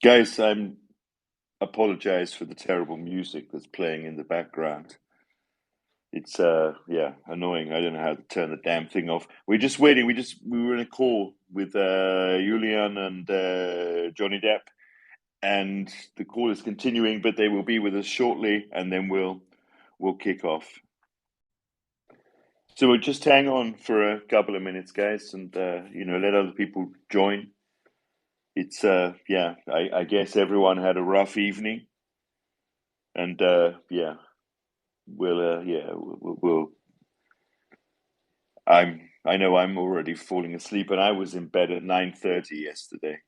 Guys, apologize for the terrible music that's playing in the background. It's yeah, annoying. I don't know how to turn the damn thing off. We're just waiting. We were in a call with Julian and Johnny Depp, and the call is continuing, but they will be with us shortly, and then we'll kick off. So we'll just hang on for a couple of minutes, guys, and let other people join. It's yeah, I guess everyone had a rough evening, and yeah, we'll. I know I'm already falling asleep, and I was in bed at 9:30 yesterday.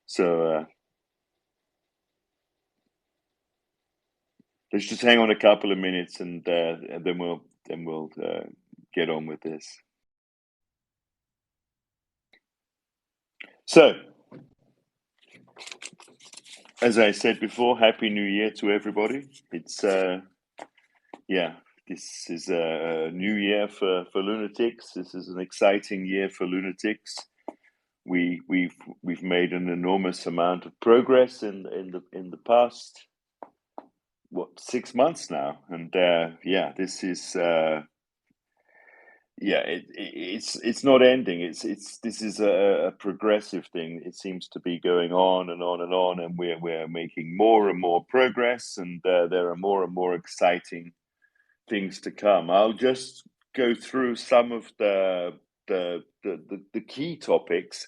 So let's just hang on a couple of minutes, and then we'll get on with this. So, as I said before, Happy New Year to everybody. It's yeah, this is a new year for Lunatics. This is an exciting year for Lunatics. We've made an enormous amount of progress in the past 6 months now, and yeah, this is yeah, it's not ending. This is a progressive thing. It seems to be going on and on and on, and we're making more and more progress, and there are more and more exciting things to come. I'll just go through some of the key topics,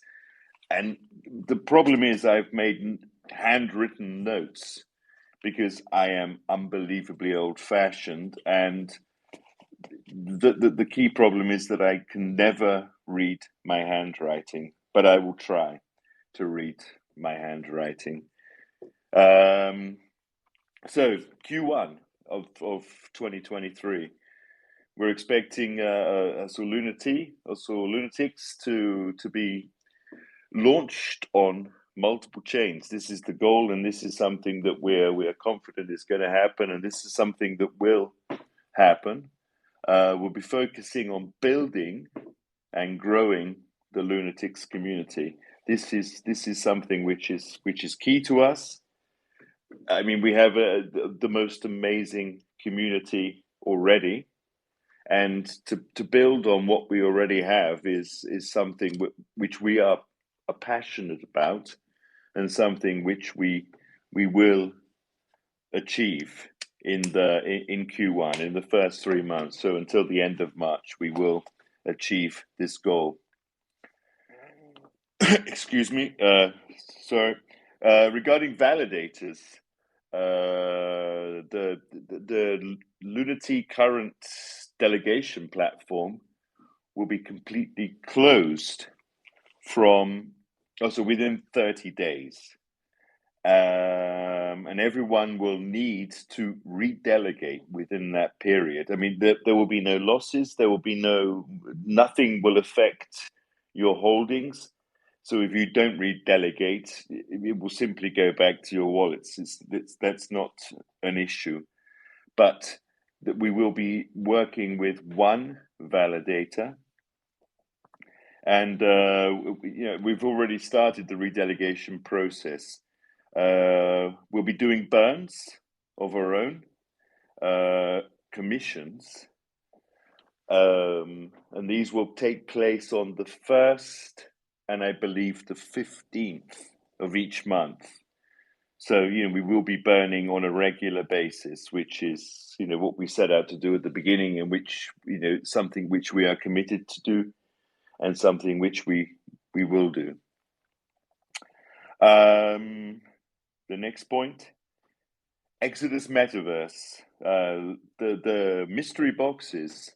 and the problem is I've made handwritten notes because I am unbelievably old-fashioned, and the key problem is that I can never read my handwriting, but I will try to read my handwriting. So Q1 of 2023, we're expecting Lunatics to be launched on multiple chains. This is the goal, and this is something that we're confident is going to happen, and this is something that will happen. We'll be focusing on building and growing the Lunatics community. This is something which is key to us. I mean, we have the most amazing community already, and to build on what we already have is something which we are passionate about, and something which we will achieve in Q1, in the first 3 months. So until the end of March, we will achieve this goal. Excuse me. So regarding validators, the Lunati current delegation platform will be completely closed from also within 30 days. And everyone will need to redelegate within that period. I mean, there will be no losses. There will be nothing will affect your holdings. So if you don't redelegate, it will simply go back to your wallets. That's not an issue. But that we will be working with one validator. And we've already started the redelegation process. We'll be doing burns of our own, commissions, and these will take place on the 1st and I believe the 15th of each month. So, we will be burning on a regular basis, which is, what we set out to do at the beginning, and which, something which we are committed to do, and something which we will do. The next point, Exodus Metaverse. The mystery boxes,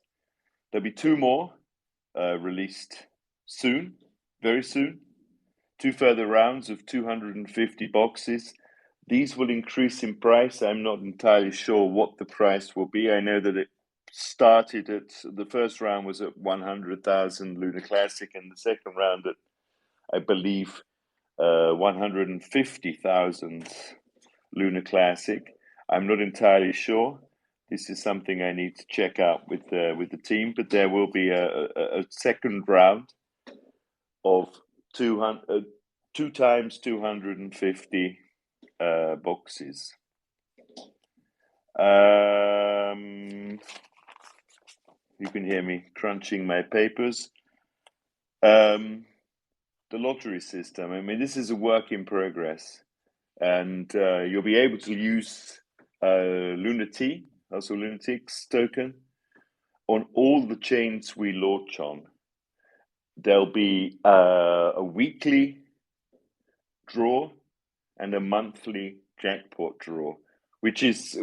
there'll be 2 more released soon, very soon. 2 further rounds of 250 boxes. These will increase in price. I'm not entirely sure what the price will be. I know that it started at, the first round was at 100,000 Lunar Classic, and the second round at, I believe, 150,000 Lunar Classic. I'm not entirely sure. This is something I need to check out with the team, but there will be a second round of 2 times 250 boxes. You can hear me crunching my papers. The lottery system, I mean, this is a work in progress, and you'll be able to use Lunatics token on all the chains we launch on. There'll be a weekly draw and a monthly jackpot draw, which is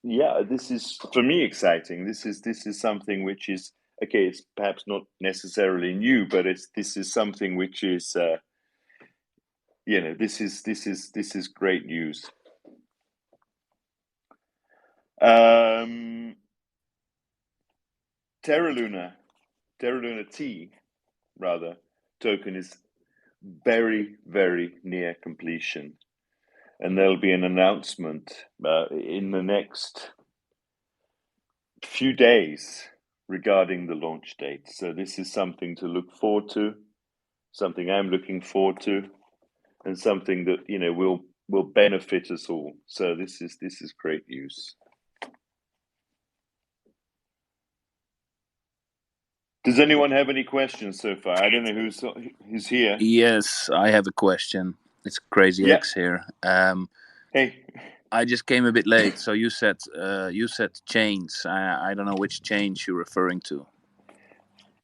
yeah, this is for me exciting. This is something which is okay. It's perhaps not necessarily new, but this is something which is this is great news. Terra Luna T rather token is very, very near completion, and there'll be an announcement in the next few days regarding the launch date. So this is something to look forward to, something I'm looking forward to, and something that will benefit us all. So this is great news. Does anyone have any questions so far? I don't know who's here. Yes, I have a question. It's Crazy X here. Hey, I just came a bit late, so you said chains. I don't know which chains you're referring to.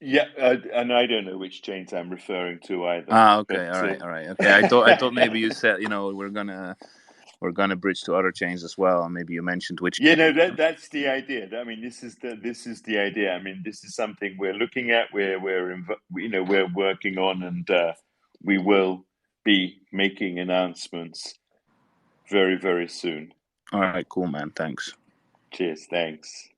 Yeah, and I don't know which chains I'm referring to either. Okay, all right. Okay, I thought maybe you said we're gonna bridge to other chains as well. Maybe you mentioned which. Yeah, no, that's the idea. I mean, this is the idea. I mean, this is something we're looking at. We're working on, and we will be making announcements very, very soon. All right, cool, man. Thanks. Cheers. Thanks.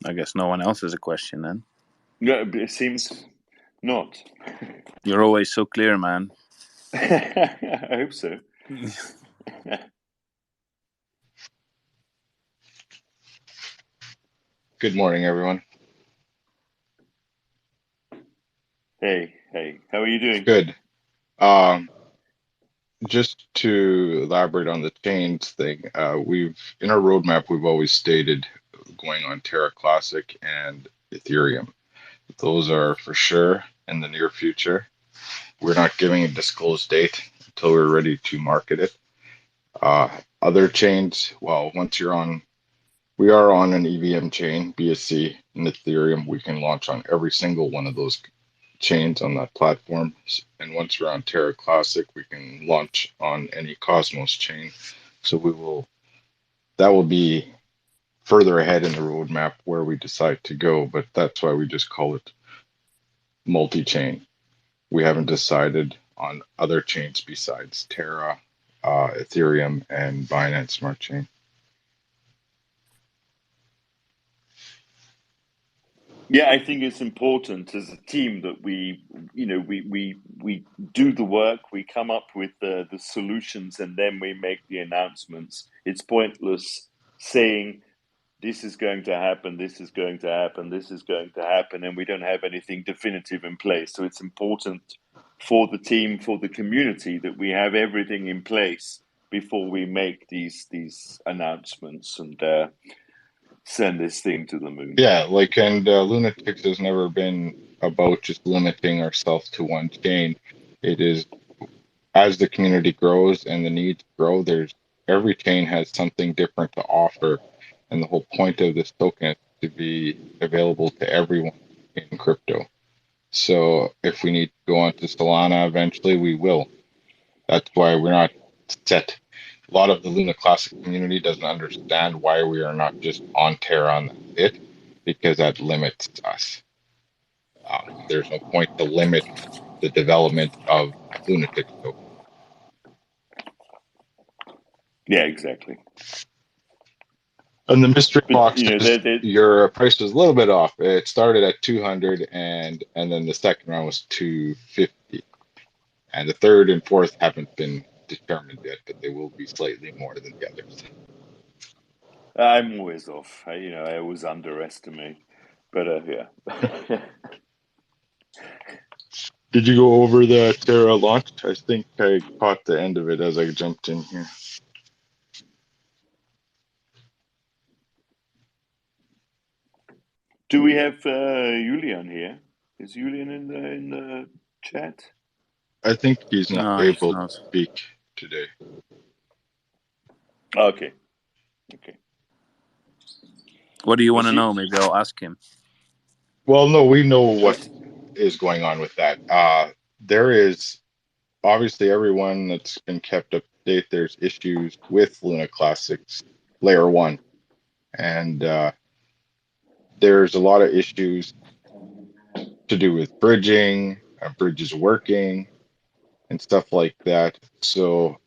I guess no one else has a question then. No, it seems not. You're always so clear, man. I hope so. Good morning, everyone. Hey, how are you doing? Good. Just to elaborate on the chains thing, in our roadmap, we've always stated going on Terra Classic and Ethereum. Those are for sure in the near future. We're not giving a disclosed date until we're ready to market it. Other chains, well, we are on an EVM chain, BSC, and Ethereum. We can launch on every single one of those chains on that platform. And once we're on Terra Classic, we can launch on any Cosmos chain. So that will be further ahead in the roadmap where we decide to go, but that's why we just call it multi-chain. We haven't decided on other chains besides Terra, Ethereum, and Binance Smart Chain. Yeah, I think it's important as a team that we do the work, we come up with the solutions, and then we make the announcements. It's pointless saying this is going to happen, this is going to happen, this is going to happen, and we don't have anything definitive in place. So it's important for the team, for the community, that we have everything in place before we make these announcements and send this thing to the moon. Yeah, and Lunatics has never been about just limiting ourselves to one chain. It is, as the community grows and the needs grow, every chain has something different to offer, and the whole point of this token is to be available to everyone in crypto. So if we need to go on to Solana eventually, we will. That's why we're not set. A lot of the Luna Classic community doesn't understand why we are not just on Terra and that's it, because that limits us. There's no point to limit the development of Lunatics. Yeah, exactly. And the mystery But box you know, is your price was a little bit off. It started at 200, and then the second round was 250, and the third and fourth haven't been determined yet, but they will be slightly more than the others. I'm always off. I always underestimate. But yeah. Did you go over the Terra launch? I think I caught the end of it as I jumped in here. Do we have Julian here? Is Julian in the chat? I think he's not No, he's able to not. speak today. Okay. What do you want Was to he? know? Maybe I'll ask him. Well, no, we know what Was, is going on with that. There is obviously everyone that's been kept up to date. There's issues with Luna Classics Layer 1. And there's a lot of issues to do with bridging, bridges working, and stuff like that. So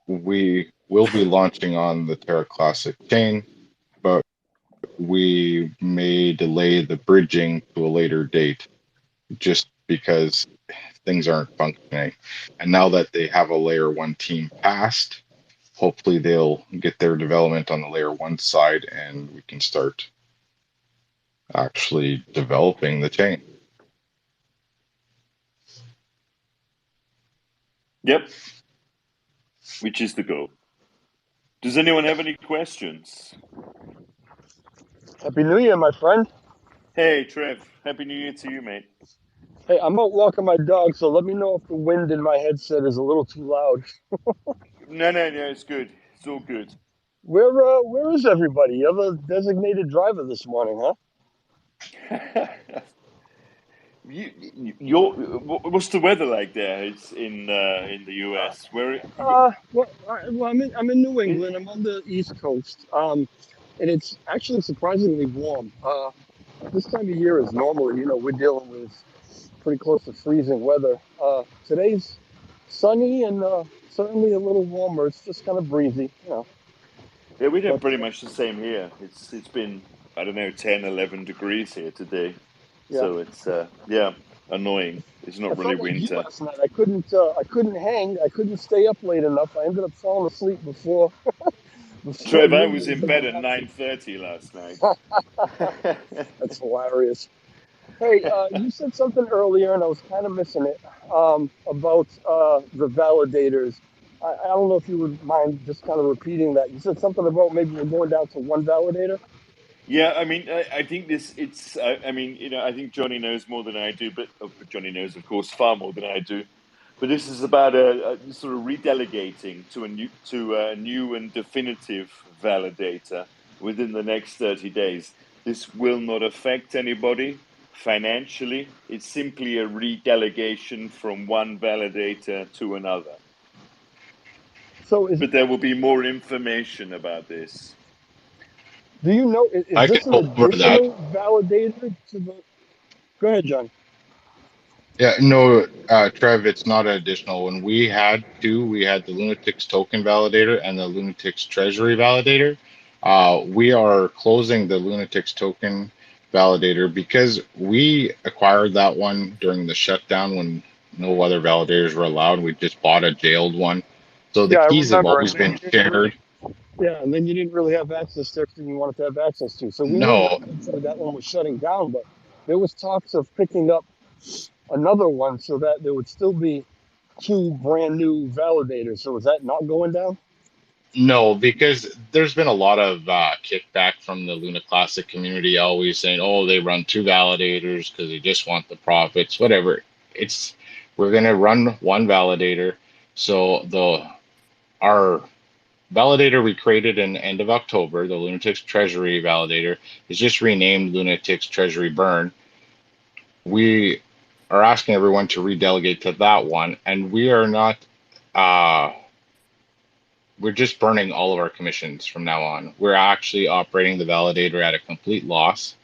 we will be launching on the Terra Classic chain, but we may delay the bridging to a later date just because things aren't functioning. And now that they have a Layer 1 team passed, hopefully they'll get their development on the Layer 1 side and we can start actually developing the chain. yep. Which is the goal. Does anyone have any questions? Happy New Year, my friend. Hey, Trev. Happy New Year to you, mate. Hey, I'm out walking my dog, so let me know if the wind in my headset is a little too loud. No, it's good. It's all good. Where is everybody? You have a designated driver this morning, huh? What's the weather like there? It's in the US. I'm in New England. I'm on the East Coast. And it's actually surprisingly warm. This time of year is normally, we're dealing with pretty close to freezing weather. Today's sunny and certainly a little warmer. It's just kind of breezy. Yeah, we have But pretty much the same here. It's been, I don't know, 10, 11 degrees here today. yeah, So it's annoying. It's I not really felt like you winter. last night. I couldn't hang. I couldn't stay up late enough. I ended up falling asleep before before Trev, I New was Year's in even bed at happened. 9:30 last night. That's hilarious. Hey, you said something earlier, and I was kind of missing it about the validators. I don't know if you would mind just kind of repeating that. You said something about maybe we're going down to one validator. Yeah, I mean, I think I mean, I think Johnny knows more than I do, but Johnny knows, of course, far more than I do. But this is about a sort of redelegating to a new and definitive validator within the next 30 days. This will not affect anybody financially. It's simply a redelegation from one validator to another. So But there will be more information about this. do you know, is I can this an go over that. additional validator to the? Go ahead, John. Yeah, no, Trev, it's not an additional one. We had two. We had the Lunatics token validator and the Lunatics treasury validator. We are closing the Lunatics token validator because we acquired that one during the shutdown when no other validators were allowed. We just bought a jailed one. So the Yeah, I keys have remember. always been shared. Yeah, and then you didn't really have access to everything you wanted to have access to. So we knew No, eventually that one was shutting down, but there was talks of picking up another one so that there would still be two brand new validators. So is that not going down? no, because there's been a lot of kickback from the Luna Classic community, always saying, "Oh, they run two validators because they just want the profits." Whatever. It's we're gonna run one validator. So our validator we created in the end of October, the Lunatics Treasury validator, is just renamed Lunatics Treasury Burn. We are asking everyone to redelegate to that one, and we are not. Uh, we're just burning all of our commissions from now on. We're actually operating the validator at a complete loss,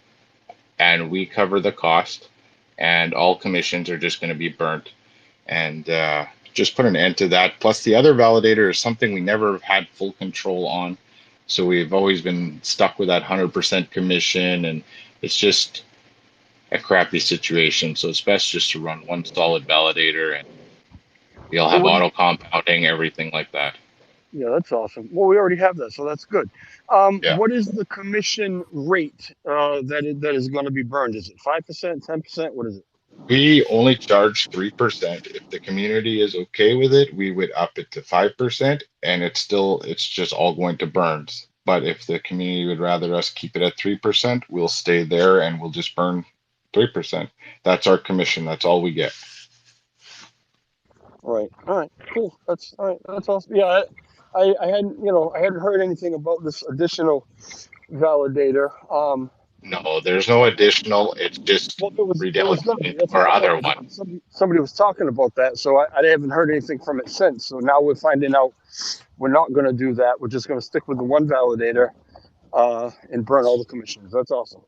and we cover the cost, and all commissions are just going to be burnt. And just put an end to that. Plus, the other validator is something we never had full control on. So we've always been stuck with that 100% commission, and it's just a crappy situation. So it's best just to run one solid validator, and you'll have auto compounding, everything like that. Yeah, that's awesome. Well, we already have that, so that's good. Yeah. What is the commission rate that is going to be burned? Is it 5%, 10%? What is it? We only charge 3%. If the community is okay with it, we would up it to 5%, and it's just all going to burns. But if the community would rather us keep it at 3%, we'll stay there and we'll just burn 3%. That's our commission. That's all we get. Right. All right. Cool. That's all right. That's awesome. Yeah, I hadn't heard anything about this additional validator. No, there's no additional. It's just Well, there was going to be. redelivery That's what or I other thought. one. Somebody was talking about that, so I haven't heard anything from it since. So now we're finding out we're not going to do that. We're just going to stick with the one validator and burn all the commissions. That's awesome.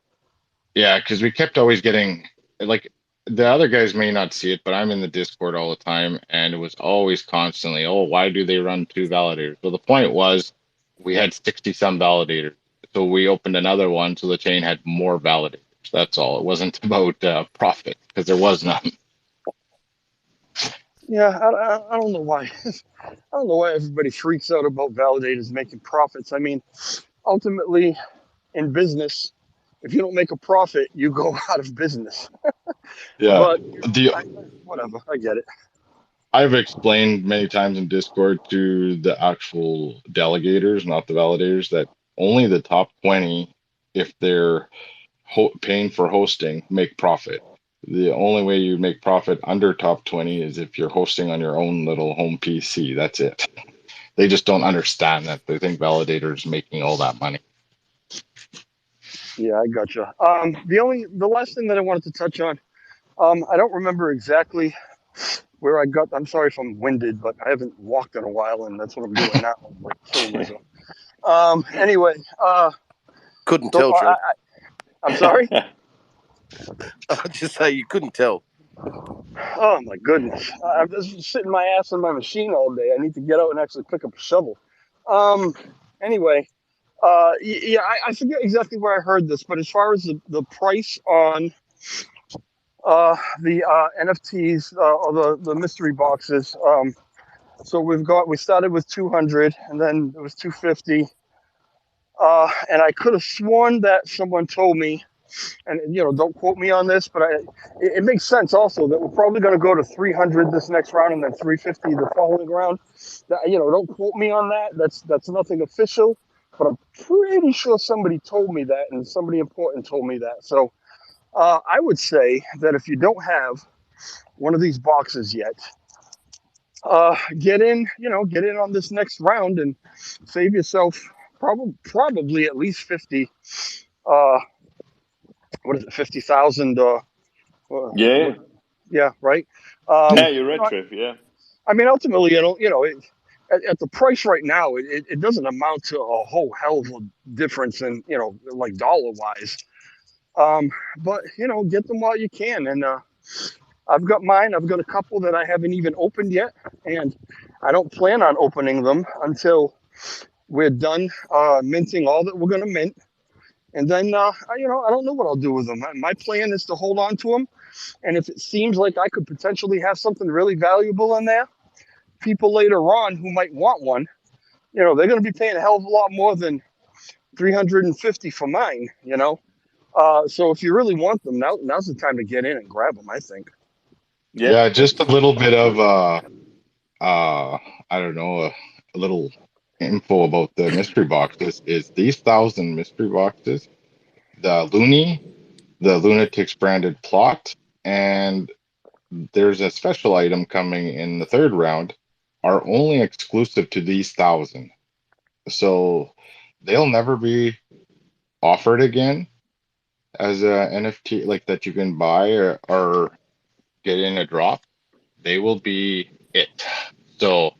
Yeah, because we kept always getting, like, the other guys may not see it, but I'm in the Discord all the time, and it was always constantly, oh, why do they run two validators? So the point was we had 60 some validators. So we opened another one so the chain had more validators. That's all. It wasn't about profit, because there was none. Yeah, I don't know why. I don't know why everybody freaks out about validators making profits. I mean, ultimately, in business, if you don't make a profit, you go out of business. Yeah. But The whatever, I get it. I've explained many times in Discord to the actual delegators, not the validators, that only the top 20, if they're paying for hosting, make profit. The only way you make profit under top 20 is if you're hosting on your own little home PC. That's it. They just don't understand that. They think validators making all that money. Yeah, I gotcha. The last thing that I wanted to touch on, I don't remember exactly where I got. I'm sorry if I'm winded, but I haven't walked in a while, and that's what I'm doing now, like killing myself. Anyway, Couldn't so tell, Joe. I'm sorry. I'll just say you couldn't tell. Oh my goodness! I'm just sitting my ass in my machine all day. I need to get out and actually pick up a shovel. Anyway, yeah, I forget exactly where I heard this, but as far as the price on the NFTs or the mystery boxes, so we started with 200, and then it was 250, and I could have sworn that someone told me, and don't quote me on this, but it makes sense also that we're probably going to go to 300 this next round and then 350 the following round. Don't quote me on that. That's nothing official, but I'm pretty sure somebody told me that, and somebody important told me that. So I would say that if you don't have one of these boxes yet, get in on this next round and save yourself probably at least 50. What is it, 50,000? Yeah. Yeah, right. Yeah, you're right, Trev. Yeah. I mean, ultimately, at the price right now, it doesn't amount to a whole hell of a difference in, like dollar wise. But get them while you can. And I've got mine. I've got a couple that I haven't even opened yet, and I don't plan on opening them until we're done minting all that we're going to mint. And then, I don't know what I'll do with them. My plan is to hold on to them. And if it seems like I could potentially have something really valuable in there, people later on who might want one, they're going to be paying a hell of a lot more than 350 for mine, So if you really want them, now's the time to get in and grab them, I think. Yeah, just a little bit of, I don't know, a little info about the mystery boxes is these 1,000 mystery boxes, the Lunatics branded plot, and there's a special item coming in the third round, are only exclusive to these 1,000. So they'll never be offered again as a NFT like that you can buy or get in a drop. They will be it. So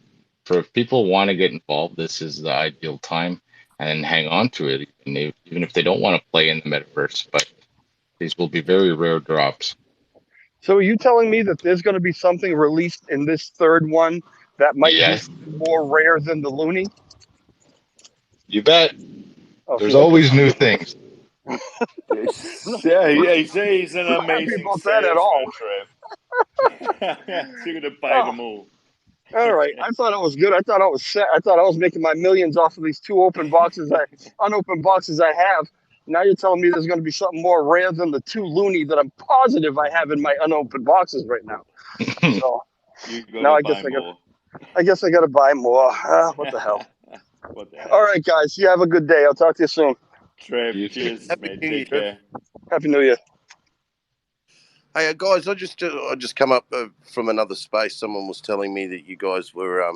for if people want to get involved, this is the ideal time and hang on to it, even if they don't want to play in the metaverse. But these will be very rare drops. So are you telling me that there's going to be something released in this third one that might be Yes, more rare than the Looney? you bet. Oh, see, There's that gives always me new hope. things. I'm not, Yeah, I'm not, he's an I'm not happy amazing about that at all. salesman, Trev. So you're gonna buy Oh, them all. all right. I thought I was good. I thought I was set. I thought I was making my millions off of these two unopened boxes I have. Now you're telling me there's going to be something more rare than the two Looney that I'm positive I have in my unopened boxes right now. So You're now gonna buy more. I guess I got to buy more. What the hell? What the All hell? right, guys. You have a good day. I'll talk to you soon. Trev, You too. cheers, Happy mate. New Year, Take Trev. care. Happy New Year. Hey guys, I just come up from another space. Someone was telling me that you guys were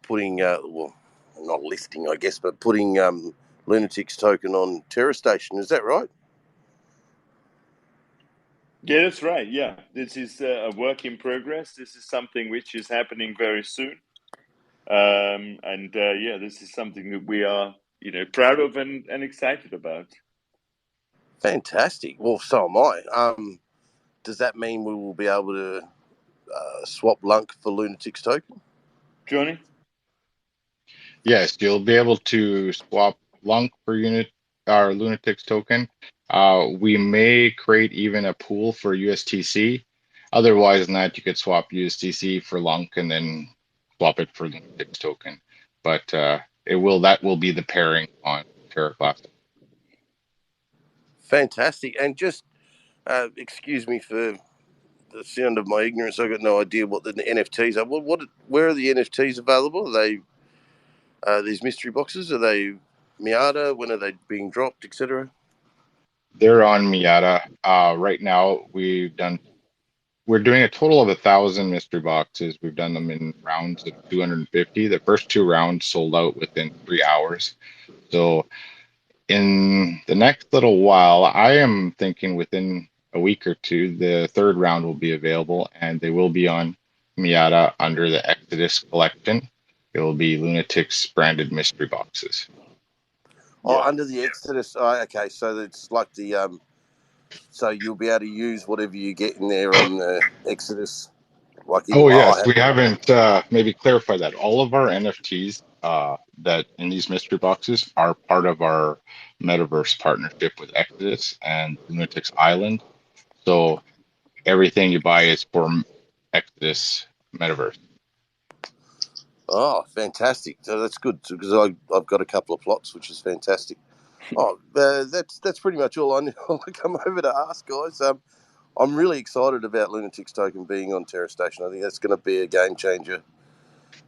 putting well, not listing, I guess, but putting Lunatics token on Terra Station. Is that right? Yeah, that's right. Yeah, this is a work in progress. This is something which is happening very soon. And yeah, this is something that we are, proud of and excited about. Fantastic. Well, so am I. Does that mean we will be able to swap Lunk for Lunatics token? Johnny? Yes, you'll be able to swap Lunk for Lunatics token. We may create even a pool for USTC. Otherwise than that, you could swap USTC for Lunk and then swap it for Lunatics token. But that will be the pairing on Terra Classic. Fantastic. And just excuse me for the sound of my ignorance. I've got no idea what the NFTs are. Where are the NFTs available? Are they these mystery boxes? Are they Miata? When are they being dropped, etc.? They're on Miata. Right now, we're doing a total of 1,000 mystery boxes. We've done them in rounds of 250. The first two rounds sold out within 3 hours. So in the next little while, I am thinking within a week or two, the third round will be available, and they will be on Miata under the Exodus collection. It will be Lunatics branded mystery boxes. Oh, Yeah. under the Exodus. Oh, okay, so it's like the so you'll be able to use whatever you get in there on the Exodus. Like Oh yes, we haven't maybe clarified that. All of our NFTs that in these mystery boxes are part of our Metaverse partnership with Exodus and Lunatics Island. So everything you buy is for Exodus Metaverse. Oh, fantastic! So that's good because I've got a couple of plots, which is fantastic. Oh, that's pretty much all I come over to ask, guys. I'm really excited about Lunatics token being on Terra Station. I think that's going to be a game changer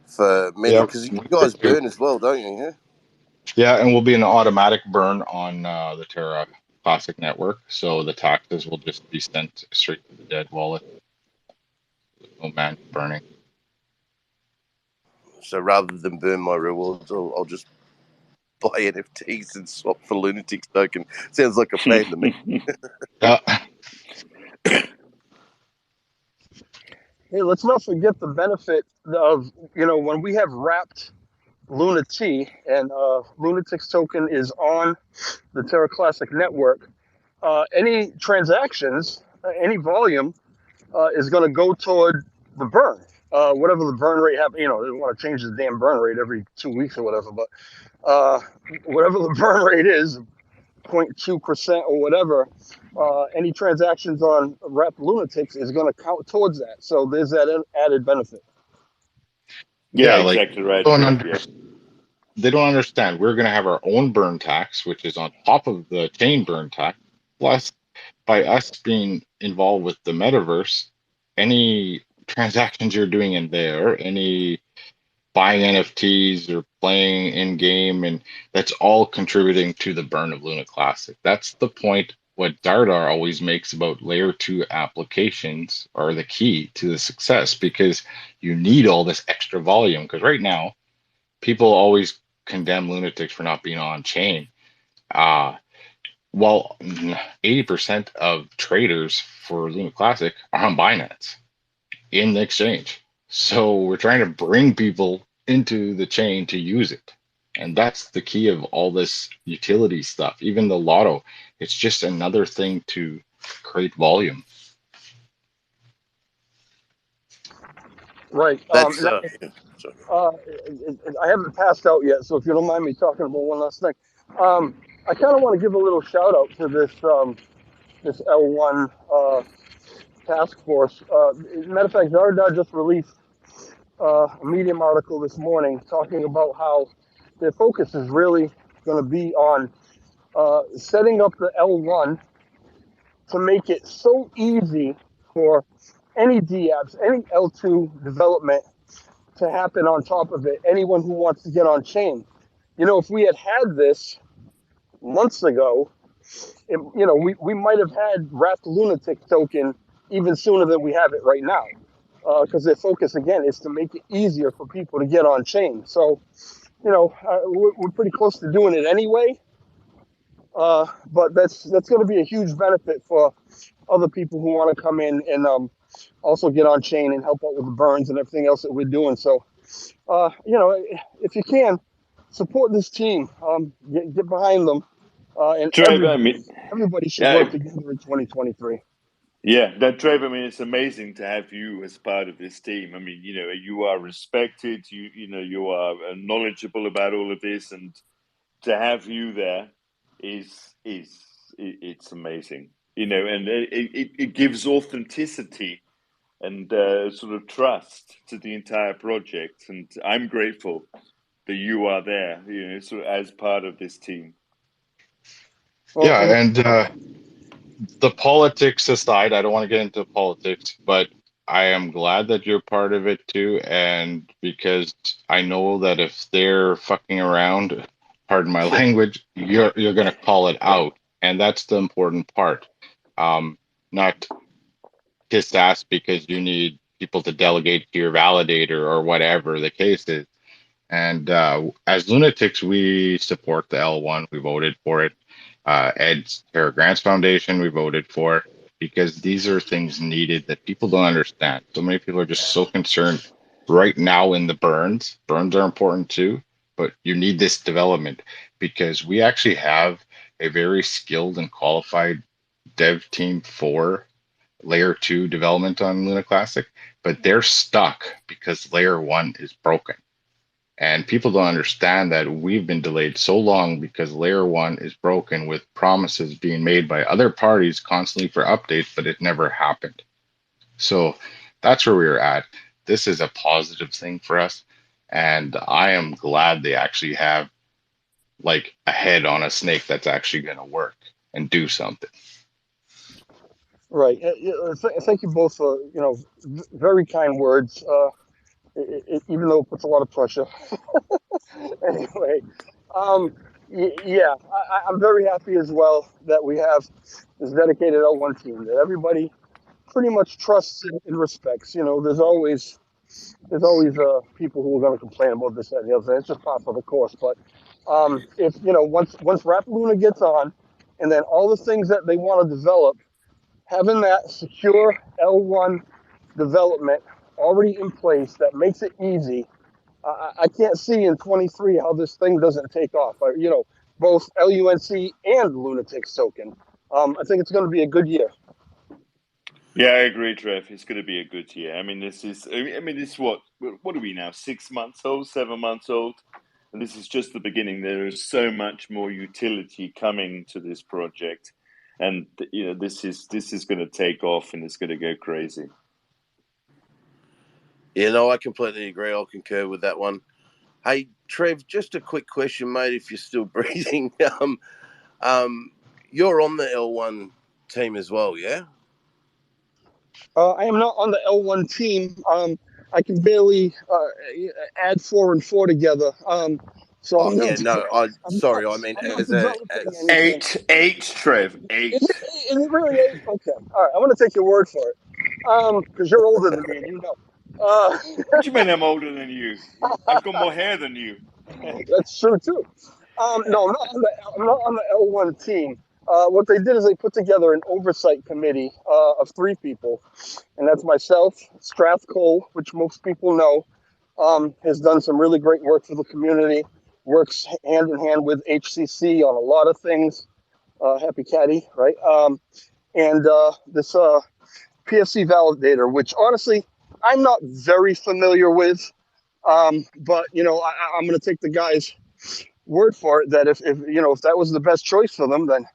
for many Yeah, because you guys burn as well, don't you? Yeah? Yeah, and we'll be an automatic burn on the Terra Classic network, so the taxes will just be sent straight to the dead wallet. No man burning. So rather than burn my rewards, I'll just buy NFTs and swap for Lunatics token. Sounds like a plan to me. Yeah. Hey, let's not forget the benefit of, when we have wrapped Lunati and Lunatics token is on the Terra Classic network, any transactions, any volume is going to go toward the burn. Whatever the burn rate happens, they want to change the damn burn rate every 2 weeks or whatever, but whatever the burn rate is, 0.2% or whatever, any transactions on wrapped Lunatics is going to count towards that. So there's that added benefit. Yeah, Like exactly right. they don't understand. We're going to have our own burn tax, which is on top of the chain burn tax. Plus, by us being involved with the metaverse, any transactions you're doing in there, any buying NFTs or playing in game, and that's all contributing to the burn of Luna Classic. That's the point. What Dardar always makes about layer 2 applications are the key to the success because you need all this extra volume. Because right now, people always condemn Lunatics for not being on chain. Well, 80% of traders for Luna Classic are on Binance in the exchange. So we're trying to bring people into the chain to use it. And that's the key of all this utility stuff. Even the lotto, it's just another thing to create volume. Right. That's Now, sorry. I haven't passed out yet, so if you don't mind me talking about one last thing, I kind of want to give a little shout out to this L1 task force. Matter of fact, Zarda just released a Medium article this morning talking about how their focus is really going to be on setting up the L1 to make it so easy for any DApps, any L2 development to happen on top of it. Anyone who wants to get on chain. If we had this months ago, we might have had wrapped Lunatic token even sooner than we have it right now. Because their focus, again, is to make it easier for people to get on chain. So, we're pretty close to doing it anyway. But that's going to be a huge benefit for other people who want to come in and also get on chain and help out with the burns and everything else that we're doing. So, if you can, support this team, get behind them, and Trevor, I mean, everybody should yeah, work together in 2023. yeah, that Trevor, I mean, it's amazing to have you as part of this team. I mean, you are respected, you are knowledgeable about all of this, and to have you there it's amazing, and it gives authenticity and sort of trust to the entire project, and I'm grateful that you are there, sort of as part of this team. Well, Yeah, and the politics aside, I don't want to get into politics, but I am glad that you're part of it too. And because I know that if they're fucking around, pardon my language, you're gonna call it out, and that's the important part. Not kiss ass because you need people to delegate to your validator or whatever the case is. And as Lunatics, we support the L1. We voted for it. Ed's Terra Grants Foundation, we voted for, because these are things needed that people don't understand. So many people are just so concerned right now in the burns. Burns are important too, but you need this development because we actually have a very skilled and qualified dev team for layer 2 development on Luna Classic, but they're stuck because layer 1 is broken. And people don't understand that we've been delayed so long because layer 1 is broken, with promises being made by other parties constantly for updates, but it never happened. So that's where we're at. This is a positive thing for us. And I am glad they actually have like a head on a snake that's actually going to work and do something. Right. Thank you both for very kind words. Even though it puts a lot of pressure. Anyway, yeah, I'm very happy as well that we have this dedicated L1 team that everybody pretty much trusts and respects. There's always people who are going to complain about this and the other thing. It's just part of the course. But if once Rap Luna gets on, and then all the things that they want to develop, having that secure L1 development already in place that makes it easy. I can't see in 23 how this thing doesn't take off. Both LUNC and Lunatics token. I think it's going to be a good year. Yeah, I agree, Trev. It's going to be a good year. I mean, this is what are we now? 6 months old, 7 months old, and this is just the beginning. There is so much more utility coming to this project, and this is going to take off, and it's going to go crazy. Yeah, no, I completely agree. I'll concur with that one. Hey, Trev, just a quick question, mate, if you're still breathing. You're on the L1 team as well, yeah? I am not on the L1 team. I can barely add 4 and 4 together. So I'm not. Yeah, no, sorry, I mean as Eight, Trev, 8. Is it really 8? Okay, all right. I'm going to take your word for it, because you're older than me, and you know. What do you mean I'm older than you? I've got more hair than you. That's true too. No, I'm not on the L1 team. What they did is they put together an oversight committee of 3 people, and that's myself, Strathcole, which most people know, has done some really great work for the community, works hand in hand with HCC on a lot of things. Happy Caddy, right? And this PFC Validator, which honestly, I'm not very familiar with, but I'm going to take the guy's word for it that if that was the best choice for them, then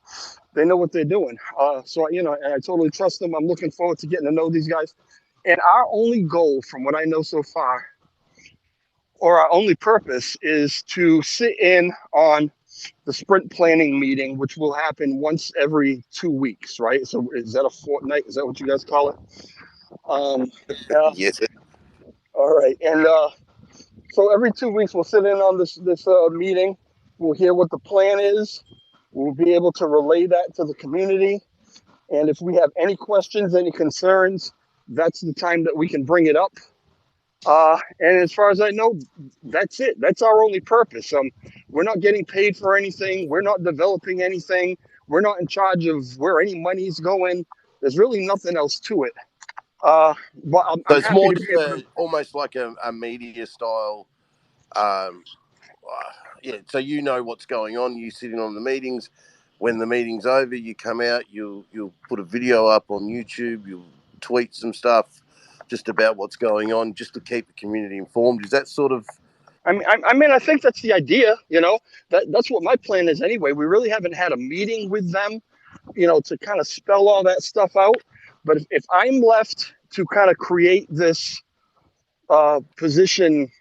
they know what they're doing. So and I totally trust them. I'm looking forward to getting to know these guys. And our only goal, from what I know so far, or our only purpose, is to sit in on the sprint planning meeting, which will happen once every 2 weeks, right? So is that a fortnight? Is that what you guys call it? Yes. All right. And so every 2 weeks we'll sit in on this meeting. We'll hear what the plan is. We'll be able to relay that to the community. And if we have any questions, any concerns, that's the time that we can bring it up. And as far as I know, that's it. That's our only purpose. We're not getting paid for anything. We're not developing anything. We're not in charge of where any money's going. There's really nothing else to it. But So I'm it's happy more to just be able to. almost like a media style. Yeah, so you know what's going on. You sit in on the meetings. When the meeting's over, you come out. You'll put a video up on YouTube. You'll tweet some stuff just about what's going on, just to keep the community informed. Is that sort of? I mean, I think that's the idea. That's what my plan is anyway. We really haven't had a meeting with them, to kind of spell all that stuff out. But if I'm left to kind of create this position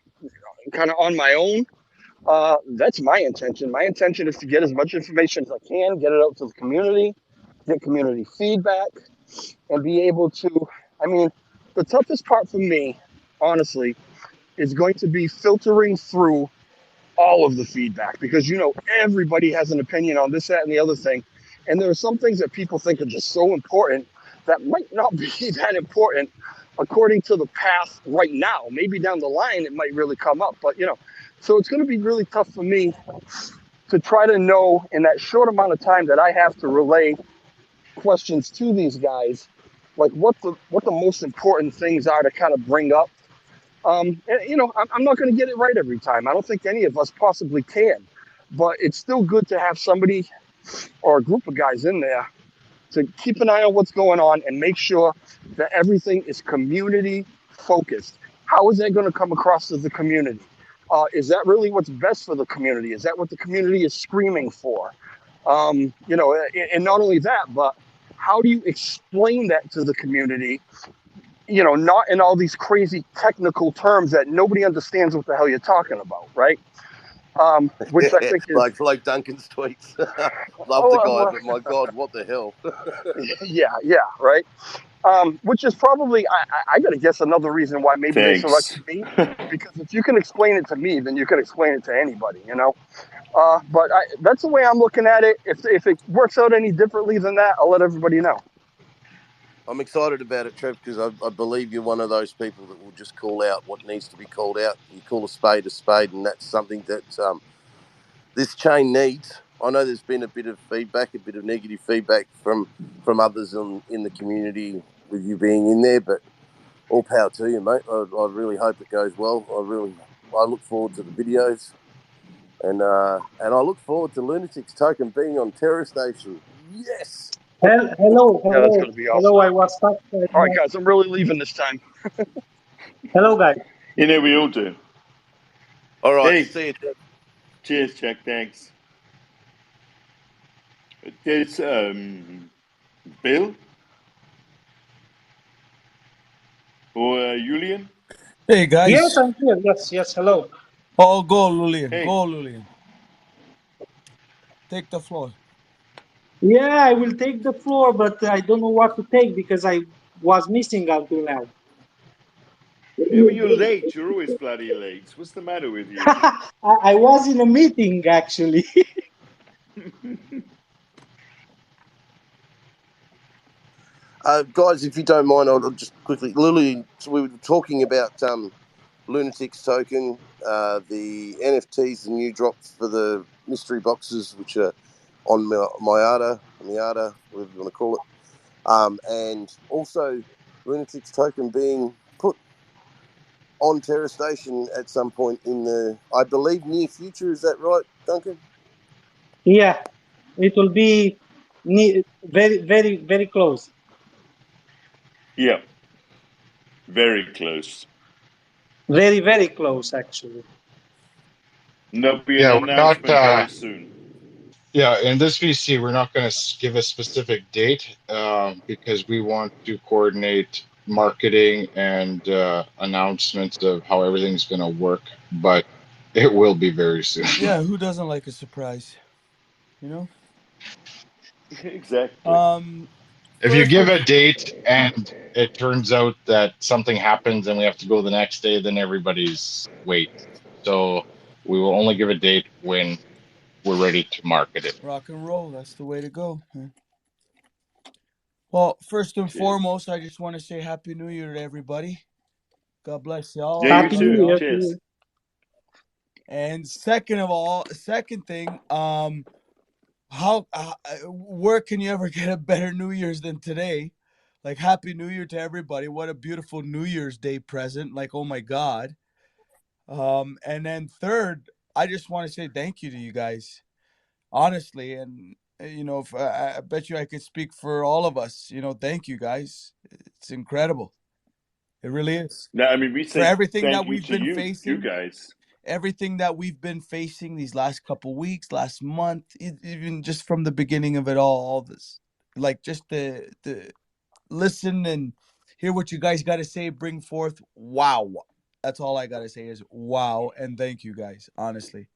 kind of on my own, that's my intention. My intention is to get as much information as I can, get it out to the community, get community feedback, and be able to. I mean, the toughest part for me, honestly, is going to be filtering through all of the feedback, because everybody has an opinion on this, that, and the other thing, and there are some things that people think are just so important that might not be that important according to the path right now. Maybe down the line it might really come up, but so it's going to be really tough for me to try to know in that short amount of time that I have to relay questions to these guys, like what the most important things are to kind of bring up. And, I'm not going to get it right every time. I don't think any of us possibly can, but it's still good to have somebody or a group of guys in there to keep an eye on what's going on and make sure that everything is community focused. How is that going to come across to the community? Is that really what's best for the community? Is that what the community is screaming for? And not only that, but how do you explain that to the community? Not in all these crazy technical terms that nobody understands what the hell you're talking about, right? Which I think is like Duncan's tweets. Love the guy, but my God, what the hell? yeah, right. Which is probably, I got to guess, another reason why maybe they selected me, because if you can explain it to me, then you can explain it to anybody, But that's the way I'm looking at it. If it works out any differently than that, I'll let everybody know. I'm excited about it, Trev, because I believe you're one of those people that will just call out what needs to be called out. You call a spade, and that's something that this chain needs. I know there's been a bit of feedback, a bit of negative feedback from others in the community with you being in there, but all power to you, mate. I really hope it goes well. I look forward to the videos, and I look forward to Lunatics Token being on Terra Station. Yes. Hello. Yeah, that's going to be awesome. Hello, I was stuck. All right, guys, I'm really leaving this time. Hello, guys. We all do. All right. Hey. See you, Trev. Cheers, Jack. Thanks. There's Bill or Julian. Hey guys. Yes, I'm here. Yes. Hello. Oh, go Julian. Hey. Go Julian. Take the floor. Yeah, I will take the floor, but I don't know what to take because I was missing until now. Yeah, but you're late. You're always bloody late. What's the matter with you? I was in a meeting, actually. Guys, if you don't mind, I'll just quickly. Lily, we were talking about Lunatics Token, the NFTs, the new drops for the mystery boxes, which are on Miata, whatever you want to call it, and also Lunatics Token being put on Terra Station at some point in the, I believe, near future. Is that right, Duncan? Yeah, it will be very, very, very close. Yeah. Very close. Very, very close, actually. There'll be Yeah, an we're not. announcement very soon. Yeah, in this VC, we're not going to give a specific date because we want to coordinate marketing and announcements of how everything's going to work. But it will be very soon. Yeah, who doesn't like a surprise? You know. Exactly. If you First give and a date and it turns out that something happens and we have to go the next day, then everybody's wait. So we will only give a date when we're ready to market it. rock and roll. That's the way to go. Man. Well, first and Cheers. foremost, I just want to say Happy New Year to everybody. God bless y'all. Yeah, you Happy New too. Year to Cheers. you. And second thing, where can you ever get a better New Year's than today? Like, Happy New Year to everybody. What a beautiful New Year's Day present. Like, oh my God. And then third, I just want to say thank you to you guys, honestly. And, you know, if, I bet you I could speak for all of us. You know, thank you guys. It's incredible. It really is. No, I mean, we For say everything that thank you we've to been you facing, guys. everything that we've been facing these last couple weeks, last month, even just from the beginning of it all this, like just the listen and hear what you guys got to say, bring forth. Wow. That's all I got to say is wow. And thank you guys, honestly.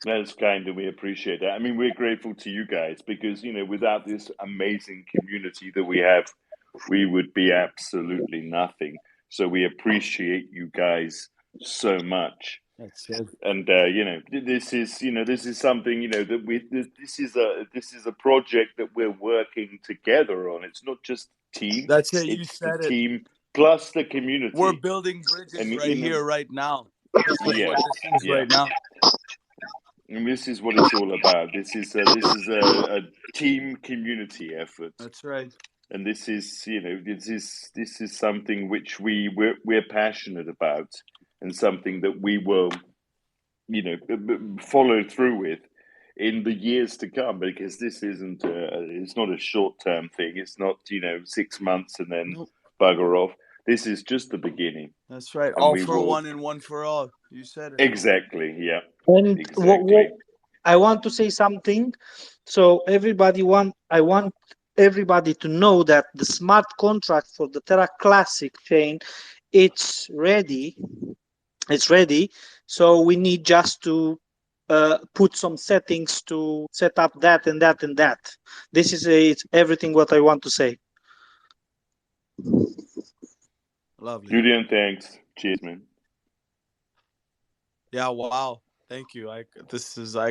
That's kind, and we appreciate that. I mean, we're grateful to you guys because, you know, without this amazing community that we have, we would be absolutely nothing. So we appreciate you guys so much. That's it. And you know, this is something, you know, that this is a project that we're working together on. It's not just team; That's it. You it's the said it. team plus the community. We're building bridges And right you know, here, right now. This is yeah, what this is yeah. right now. And this is what it's all about. This is a team community effort, That's right. and this is, you know, this is something which we're passionate about, and something that we will, you know, follow through with in the years to come. Because this isn't it's not a short term thing. It's not, you know, 6 months and then Nope. bugger off. This is just the beginning. That's right. And All we for will one and one for all. You said it. exactly, yeah, And exactly. I want to say something. So I want everybody to know that the smart contract for the Terra Classic chain, it's ready. It's ready. So we need just to put some settings to set up that and that and that. This is it's everything what I want to say. Lovely. Julian, thanks. Cheers, man. Yeah, wow. Thank you. I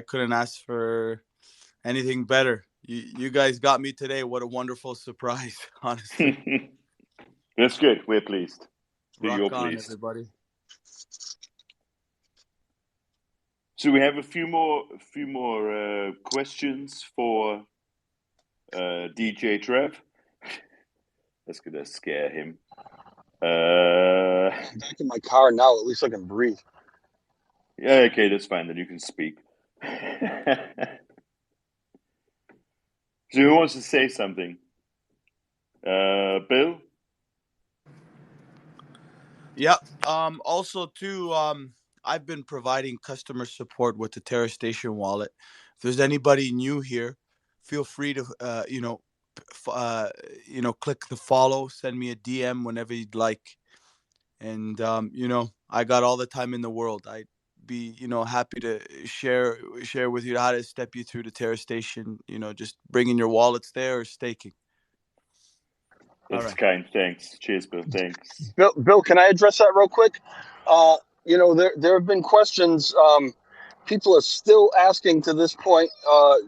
couldn't ask for anything better. You guys got me today. What a wonderful surprise, honestly. That's good. We're pleased. You're Rock on, pleased. everybody. So we have a few more questions for DJ Trev. That's gonna scare him. I'm back in my car now. At least I can breathe. Yeah, okay, that's fine. Then you can speak. So who wants to say something? Bill? Yeah. Also, too, I've been providing customer support with the Terra Station wallet. If there's anybody new here, feel free to, click the follow, send me a DM whenever you'd like. And, I got all the time in the world. I'd be, happy to share with you how to step you through the Terra Station, just bringing your wallets there or staking. That's right. kind. Thanks. Cheers, Bill. Thanks. Bill, can I address that real quick? There have been questions. People are still asking to this point.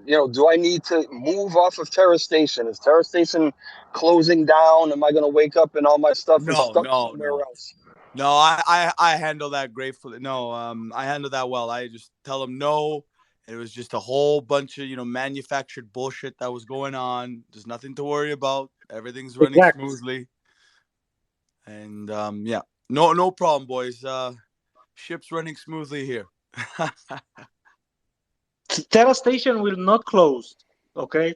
Do I need to move off of Terra Station? Is Terra Station closing down? Am I going to wake up and all my stuff is stuck somewhere else? No, I handle that gratefully. No, I handle that well. I just tell them no. It was just a whole bunch of, manufactured bullshit that was going on. There's nothing to worry about. Everything's running smoothly. And yeah, no problem, boys. Ship's running smoothly here. Terra Station will not close. Okay,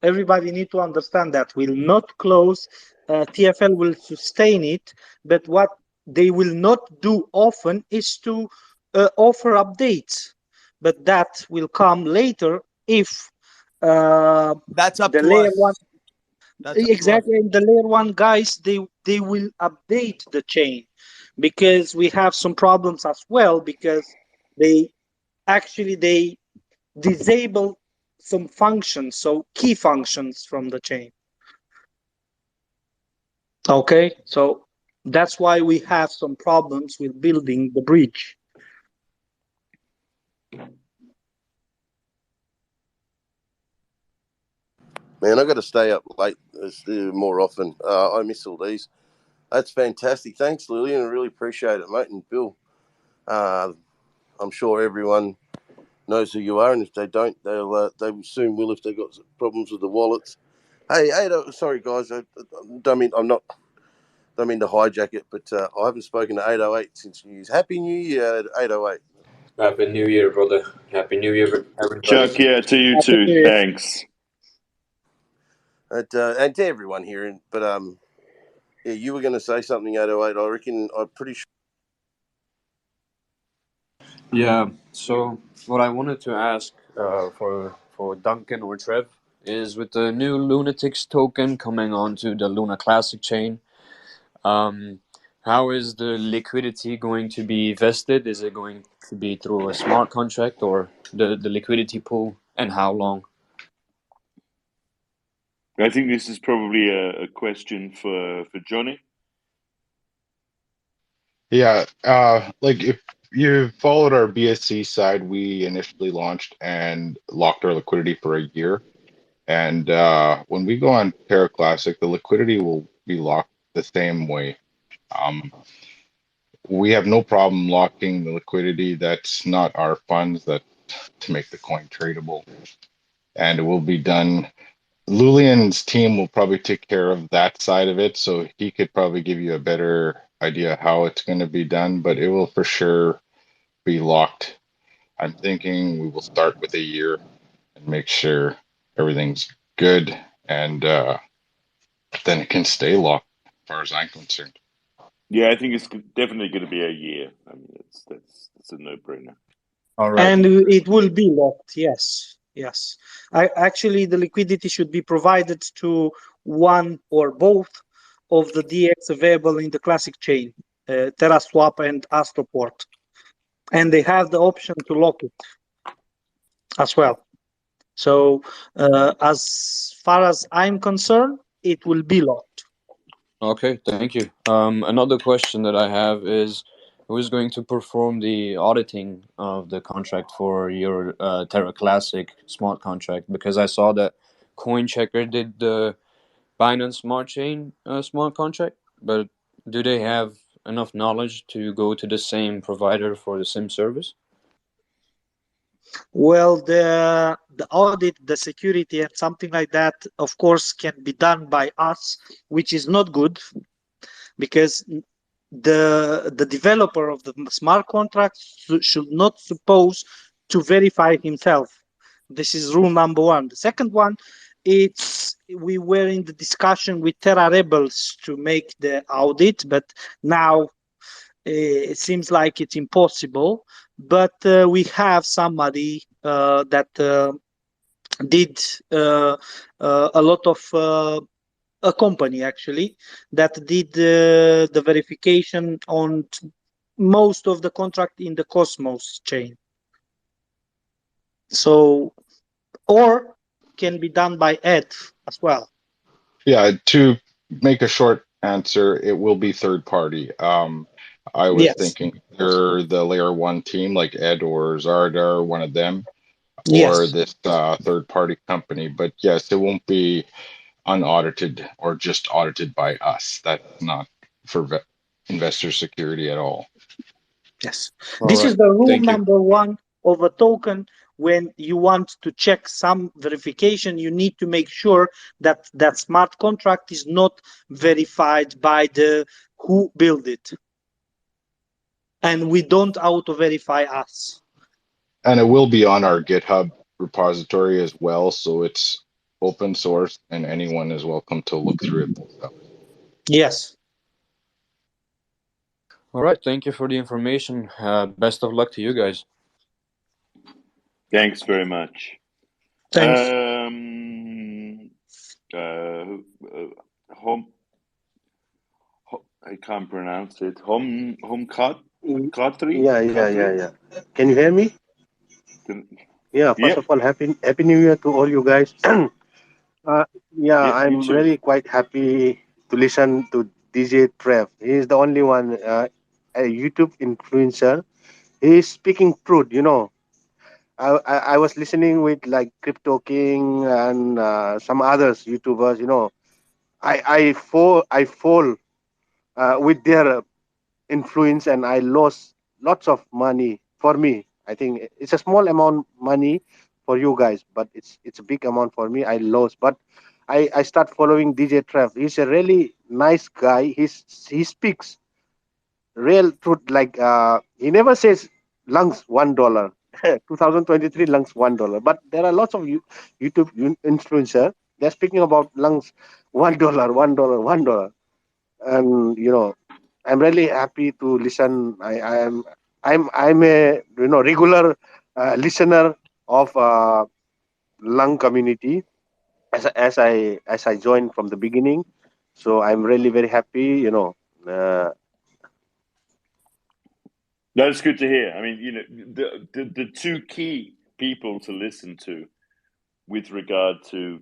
everybody need to understand that will not close. TFL will sustain it, but what they will not do often is to offer updates. But that will come later if That's up the to layer one. us. That's up to us. Exactly, and the layer one guys, they will update the chain, because we have some problems as well, because they disable some functions, so key functions from the chain. Okay, so that's why we have some problems with building the bridge. Man, I got to stay up late more often. I miss all these. That's fantastic. Thanks, Lillian. I really appreciate it, mate. And Bill, I'm sure everyone knows who you are, and if they don't, they soon will if they've got problems with the wallets. Hey, sorry guys, I don't mean to hijack it, but I haven't spoken to 808 since New Year's. Happy New Year, 808. Happy New Year, brother. Happy New Year, everybody. Chuck, yeah, to you too. Thanks. And to everyone here, but yeah, you were going to say something, 808. I reckon I'm pretty sure. Yeah. So what I wanted to ask for Duncan or Trev is, with the new Lunatics token coming onto the Luna Classic chain, how is the liquidity going to be vested? Is it going to be through a smart contract or the liquidity pool, and how long? I think this is probably a question for Johnny. Yeah, like if you followed our BSC side, we initially launched and locked our liquidity for a year. And when we go on Terra Classic, the liquidity will be locked the same way. We have no problem locking the liquidity. That's not our funds, that to make the coin tradable. And it will be done. Lulian's team will probably take care of that side of it, so he could probably give you a better idea how it's going to be done, but it will for sure be locked. I'm thinking we will start with a year and make sure everything's good, and then it can stay locked as far as I'm concerned. Yeah, I think it's definitely going to be a year. I mean, that's a no-brainer. All right. And it will be locked. Yes. Actually, the liquidity should be provided to one or both of the DX available in the classic chain, TerraSwap and Astroport, and they have the option to lock it as well. So, as far as I'm concerned, it will be locked. Okay, thank you. Another question that I have is, who is going to perform the auditing of the contract for your Terra Classic smart contract? Because I saw that CoinChecker did the Binance Smart Chain smart contract, but do they have enough knowledge to go to the same provider for the same service? Well, the audit, the security, and something like that, of course, can be done by us, which is not good, because the developer of the smart contract should not suppose to verify himself. This is rule number one. The second one, we were in the discussion with Terra Rebels to make the audit, but now it seems like it's impossible. But we have somebody that did a lot of a company actually that did the verification on most of the contract in the Cosmos chain. So, or can be done by Ed as well. Yeah, to make a short answer, it will be third party. I was thinking you're the layer one team like Ed or Zardar, one of them, or this third party company. But yes, it won't be unaudited or just audited by us. That's not for investor security at all. Yes. This is the rule number one of a token. When you want to check some verification, you need to make sure that that smart contract is not verified by the who built it. And we don't auto-verify us. And it will be on our GitHub repository as well, so it's open source and anyone is welcome to look through it themselves. Yes. All right. Thank you for the information. Best of luck to you guys. Thanks very much. Thanks. Home. I can't pronounce it. Katri? Yeah. Can you hear me? Yeah. First Yep. of all, happy New Year to all you guys. Yeah, Yep. You I'm too. really quite happy to listen to DJ Trev. He's the only one, a YouTube influencer. He's speaking truth. I was listening with like Crypto King and some others YouTubers. I fall with their influence, and I lost lots of money. For me, I think it's a small amount money for you guys, but it's a big amount for me. I lost, but I start following DJ Trev. He's a really nice guy. He speaks real truth. Like he never says lungs $1. 2023 lungs $1, but there are lots of YouTube influencer. They're speaking about lungs $1, $1, and I'm really happy to listen. I'm a regular listener of lung community as I joined from the beginning. So I'm really very happy. That's good to hear. I mean, the two key people to listen to with regard to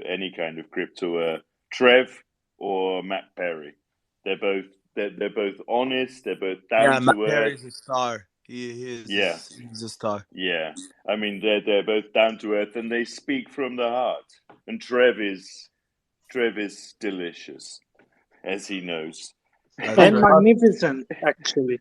any kind of crypto are Trev or Matt Perry. They're both honest. They're both Yeah, down Matt to earth. Perry's a star. He is. Yeah, He's a star. yeah. I mean, they're both down to earth and they speak from the heart. And Trev is delicious, as he knows. That's And right. magnificent, actually.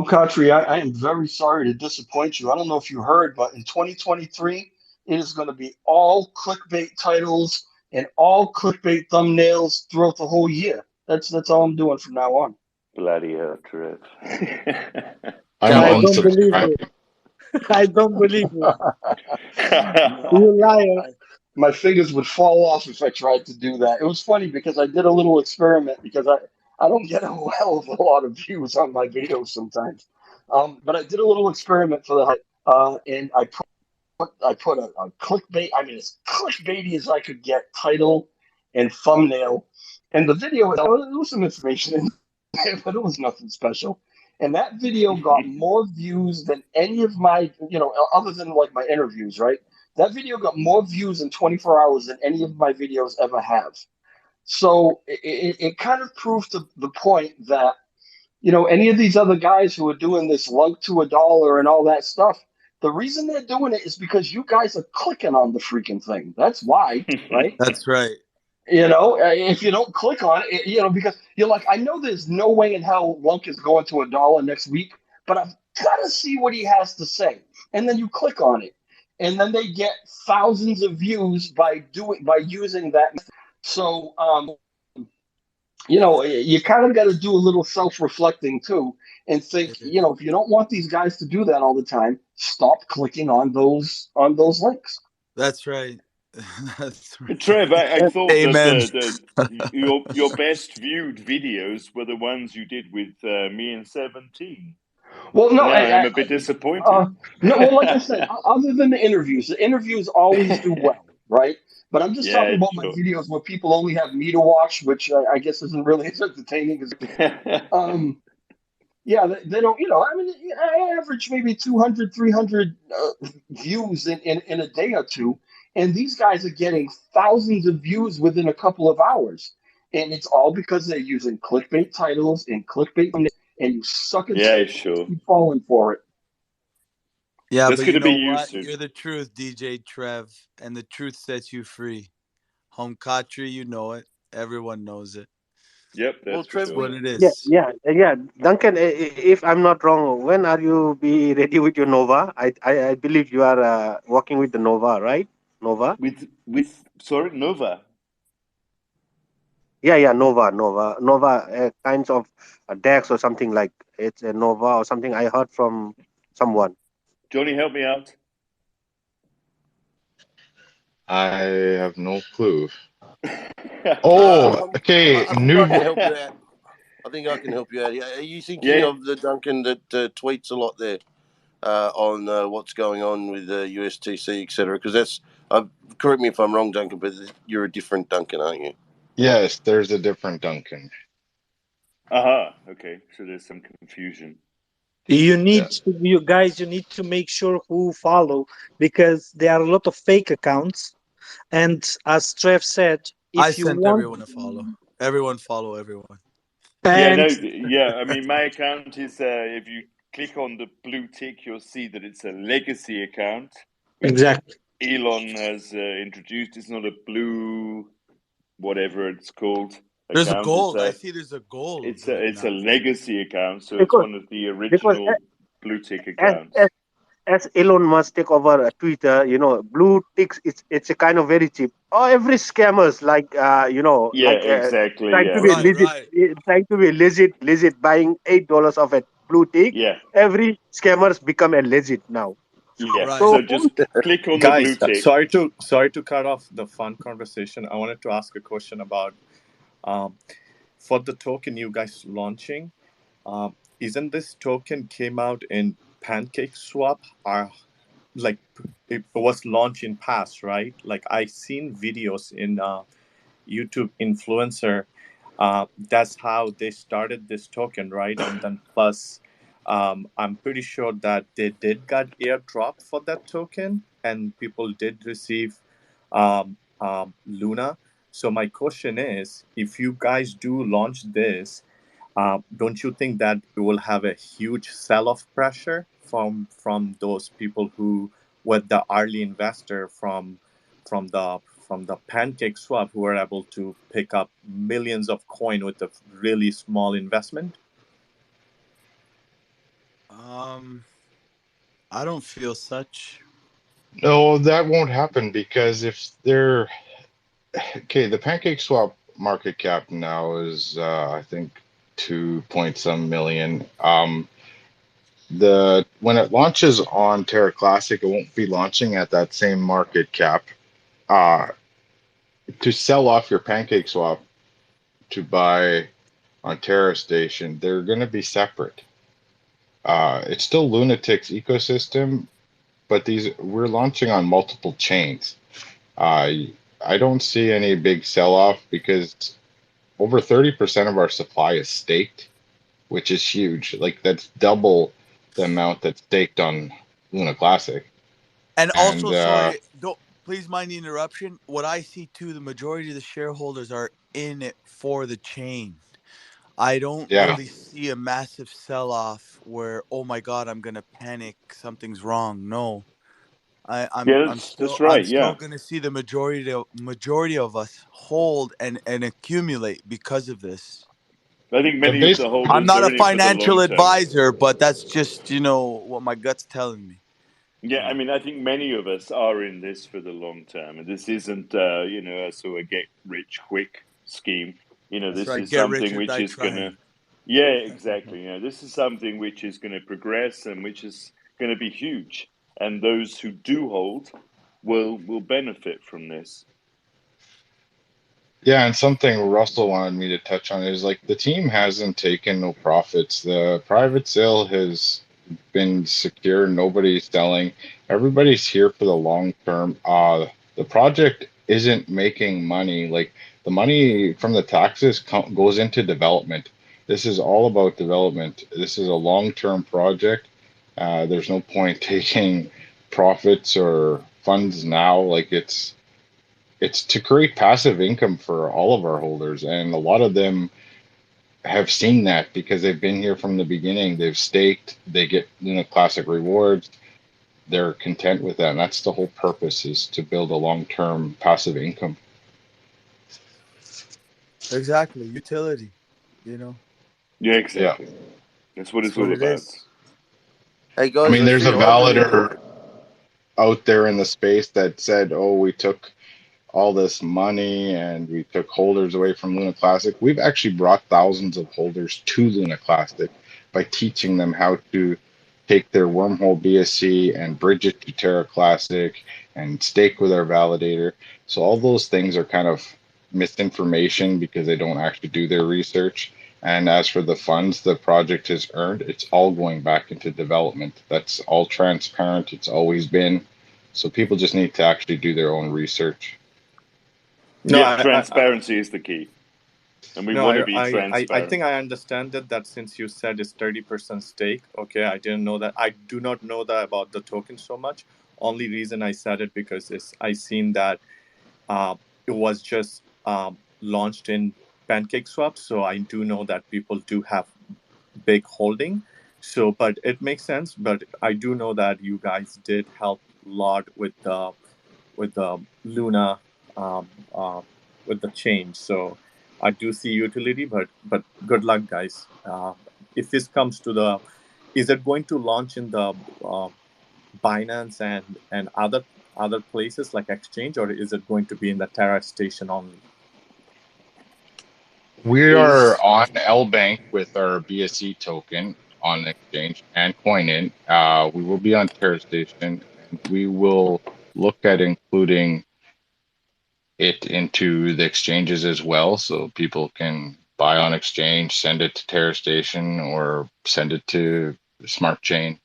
Country, I am very sorry to disappoint you. I don't know if you heard, but in 2023, it is going to be all clickbait titles and all clickbait thumbnails throughout the whole year. That's all I'm doing from now on. Bloody hell, Trev. I'm I don't believe unsubscribing. you. I don't believe you. No, You liar. my fingers would fall off if I tried to do that. It was funny because I did a little experiment because I don't get a hell of a lot of views on my videos sometimes. But I did a little experiment for the and I put a clickbait. I mean, as clickbaity as I could get, title and thumbnail, and the video. There was some information in there, but it was nothing special. And that video got more views than any of my, other than like my interviews, right? That video got more views in 24 hours than any of my videos ever have. So it kind of proved to the point that, any of these other guys who are doing this lug to $1 and all that stuff, the reason they're doing it is because you guys are clicking on the freaking thing. That's why, right? That's right. If you don't click on it, because you're like, I know there's no way in hell Lunk is going to $1 next week, but I've got to see what he has to say. And then you click on it, and then they get thousands of views by using that. So, you kind of got to do a little self-reflecting too, and think, if you don't want these guys to do that all the time, stop clicking on those links. That's right. That's right. Trev, I thought Amen. that your best viewed videos were the ones you did with me and 17. Well, no, I'm a bit disappointed. No, well, like I said, other than the interviews always do well, right? But I'm just talking about my videos where people only have me to watch, which I guess isn't really as entertaining as. Yeah, they don't. I mean, I average maybe 200, 300 views in a day or two, and these guys are getting thousands of views within a couple of hours, and it's all because they're using clickbait titles and clickbait, and you suck it. Keep falling for it. Yeah, That's but you gonna be know what? used. You're the truth, DJ Trev, and the truth sets you free. Home country, you know it. Everyone knows it. Yep, that's Trev, what it Yeah, is. yeah. Duncan, if I'm not wrong, when are you be ready with your Nova? I believe you are working with the Nova, right? Nova. With Nova. Yeah, Nova, kinds of decks or something like it's a Nova or something. I heard from someone. Johnny, help me out. I have no clue. Oh, okay. I think I can help you out. I think I can help you out. Are you thinking of the Duncan that tweets a lot there on what's going on with USTC, etc.? Because that's, correct me if I'm wrong, Duncan, but you're a different Duncan, aren't you? Yes, there's a different Duncan. Okay. So there's some confusion. You need to, you guys, you need to make sure who follow, because there are a lot of fake accounts. And as Trev said, I if you sent want, everyone to follow. Everyone follow everyone. and I mean, my account is, if you click on the blue tick, you'll see that it's a legacy account, which exactly. Elon has introduced. It's not a blue, whatever it's called, There's a account. gold. I see there's a gold. It's a legacy account, so it's because one of the because original blue tick as accounts. as Elon Musk take over Twitter, blue ticks, it's a kind of very cheap. Oh, every scammers like Yeah, exactly. trying to Yeah, be Right, legit, right. trying to be legit, buying $8 of a blue tick. yeah, Every scammers become a legit now. yeah. Right. So So just click on the blue Guys, tick. sorry to cut off the fun conversation. I wanted to ask a question about um, for the token you guys launching. Isn't this token came out in Pancake Swap? Like it was launched in past, right? Like I seen videos in YouTube influencer. That's how they started this token, right? And then plus, I'm pretty sure that they did got airdrop for that token, and people did receive Luna. So my question is, if you guys do launch this, don't you think that it will have a huge sell-off pressure from those people who were the early investor from the pancake swap who were able to pick up millions of coin with a really small investment? I don't feel such. No, that won't happen because if they're okay, the Pancake Swap market cap now is I think 2 point some million. The when it launches on Terra Classic, it won't be launching at that same market cap. Uh, to sell off your Pancake Swap to buy on Terra Station, they're going to be separate. It's still Lunatics ecosystem, but we're launching on multiple chains. I don't see any big sell-off because over 30% of our supply is staked, which is huge. Like that's double the amount that's staked on Luna Classic. And And also, sorry, don't please mind the interruption. What I see too, the majority of the shareholders are in it for the chain. I don't yeah, really see a massive sell-off where, oh my God, I'm gonna panic, something's wrong. No, Yeah, I'm that's I'm right. still Yeah, gonna see the majority of us hold and accumulate because of this. I think the many of base. the I'm holders not are a in it for the financial long term. advisor, but that's just what my gut's telling me. Yeah, I mean, I think many of us are in this for the long term, and this isn't, a sort of get rich quick scheme. That's This right. is Get rich something or which die is gonna, trying. yeah, exactly. This is something which is going to progress and which is going to be huge, and those who do hold will benefit from this. Yeah, and something Russell wanted me to touch on is like the team hasn't taken no profits. The private sale has been secure. Nobody's selling. Everybody's here for the long term. The project isn't making money. Like the money from the taxes goes into development. This is all about development. This is a long-term project. There's no point taking profits or funds now. Like it's to create passive income for all of our holders, and a lot of them have seen that because they've been here from the beginning. They've staked, they get classic rewards, they're content with that, and that's the whole purpose, is to build a long-term passive income. Exactly. Utility. You know, Yeah, Yeah, exactly. That's what that's it's what all it about. is. Hey I guys, mean I there's a see Hydrogen. validator out there in the space that said, oh, we took all this money and we took holders away from Luna Classic. We've actually brought thousands of holders to Luna Classic by teaching them how to take their wormhole BSC and bridge it to Terra Classic and stake with our validator. So all those things are kind of misinformation because they don't actually do their research. And as for the funds the project has earned, it's all going back into development. That's all transparent. It's always been. So people just need to actually do their own research. No, Yes, transparency is the key. And we no, want to be I transparent. think I understand that since you said it's 30% stake. Okay, I didn't know that. I do not know that about the token so much. Only reason I said it because I seen that it was just launched in PancakeSwap, so I do know that people do have big holding. So, but it makes sense. But I do know that you guys did help a lot with the Luna with the change. So I do see utility, but good luck, guys. If this comes to the, is it going to launch in the Binance and other places like exchange, or is it going to be in the Terra station only? We Is are on L Bank with our BSC token on the exchange and CoinIn. We will be on Terra Station, and we will look at including it into the exchanges as well, so people can buy on exchange, send it to Terra Station, or send it to Smart Chain.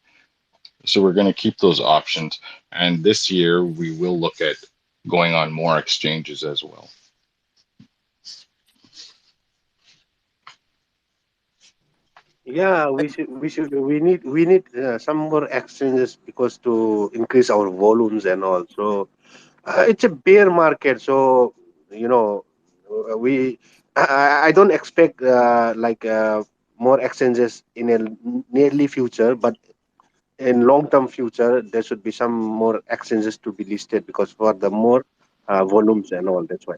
So we're going to keep those options, and this year we will look at going on more exchanges as well. Yeah, we need some more exchanges because to increase our volumes and all. So it's a bear market, so you know we I don't expect more exchanges in a nearly future, but in long term future there should be some more exchanges to be listed because for the more volumes and all. That's why.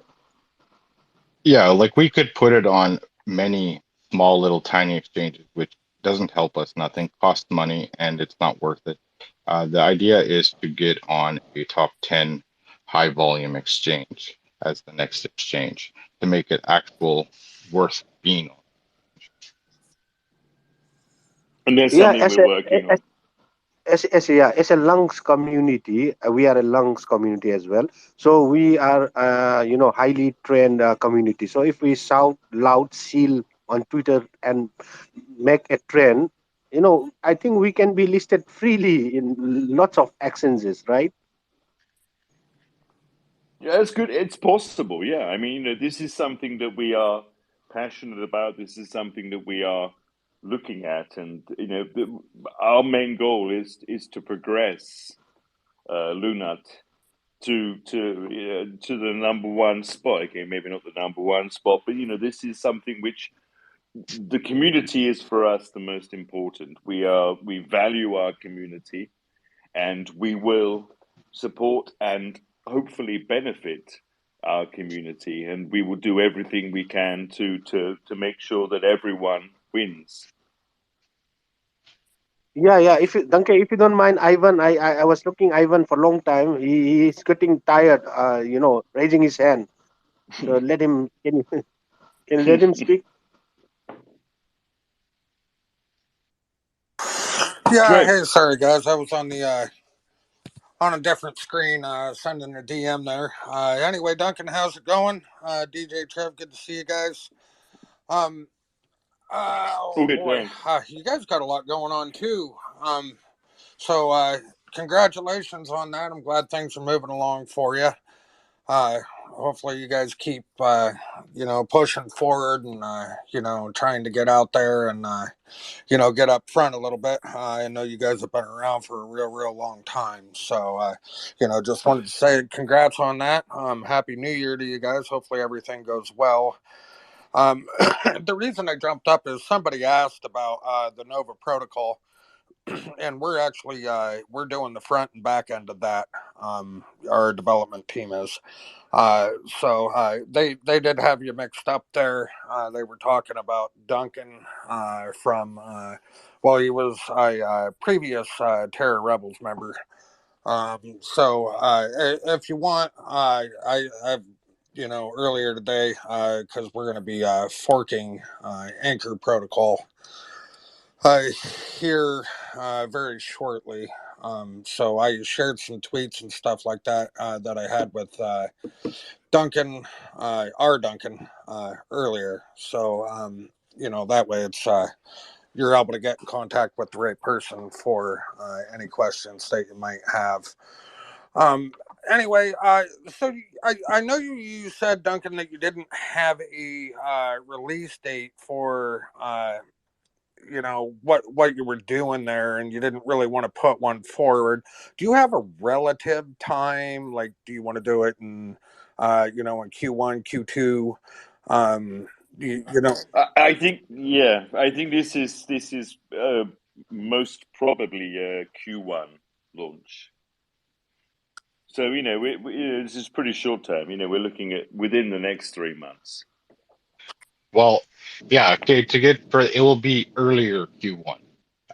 Yeah, like we could put it on many small little tiny exchanges, which doesn't help us, nothing, costs money, and it's not worth it. The idea is to get on a top 10 high volume exchange as the next exchange to make it actual worth being on. and there's Yeah, something we're working on. as a lungs community, we are a lungs community as well. So we are highly trained community. So if we shout loud seal on Twitter and make a trend, I think we can be listed freely in lots of exchanges, right? Yeah, it's good. It's possible. Yeah, I mean, this is something that we are passionate about. This is something that we are looking at, and our main goal is to progress Lunat to the number one spot. Okay, maybe not the number one spot, but this is something which the community is for us the most important. We value our community, and we will support and hopefully benefit our community, and we will do everything we can to make sure that everyone wins. Yeah. If you, Duncan, if you don't mind, Ivan, I was looking Ivan for a long time. He's getting tired, raising his hand. So let him. Can you can you let him speak? Yeah, Trev, hey, sorry guys, I was on a different screen, sending a DM there. Anyway, Duncan, how's it going? DJ Trev, good to see you guys. Um, all oh good, boy, thanks. you guys got a lot going on too. So congratulations on that. I'm glad things are moving along for you. Hopefully you guys keep pushing forward and trying to get out there and get up front a little bit. I know you guys have been around for a real long time, so just wanted to say congrats on that. Happy New Year to you guys. Hopefully everything goes well. The reason I jumped up is somebody asked about the Nova protocol, and we're actually we're doing the front and back end of that. Our development team is. They did have you mixed up there. They were talking about Duncan from he was a previous Terror Rebels member. If you want, I've earlier today because we're going to be forking Anchor Protocol. Here very shortly. So I shared some tweets and stuff like that that I had with Duncan, our Duncan, earlier. So that way it's you're able to get in contact with the right person for any questions that you might have. Anyway, so I know you said, Duncan, that you didn't have a release date for what you were doing there, and you didn't really want to put one forward. Do you have a relative time? Like, do you want to do it in in Q1, Q2? Um, you know. I think, yeah, I think this is most probably a Q1 launch. So this is pretty short term. We're looking at within the next 3 months. Well, yeah, okay, it will be earlier Q1.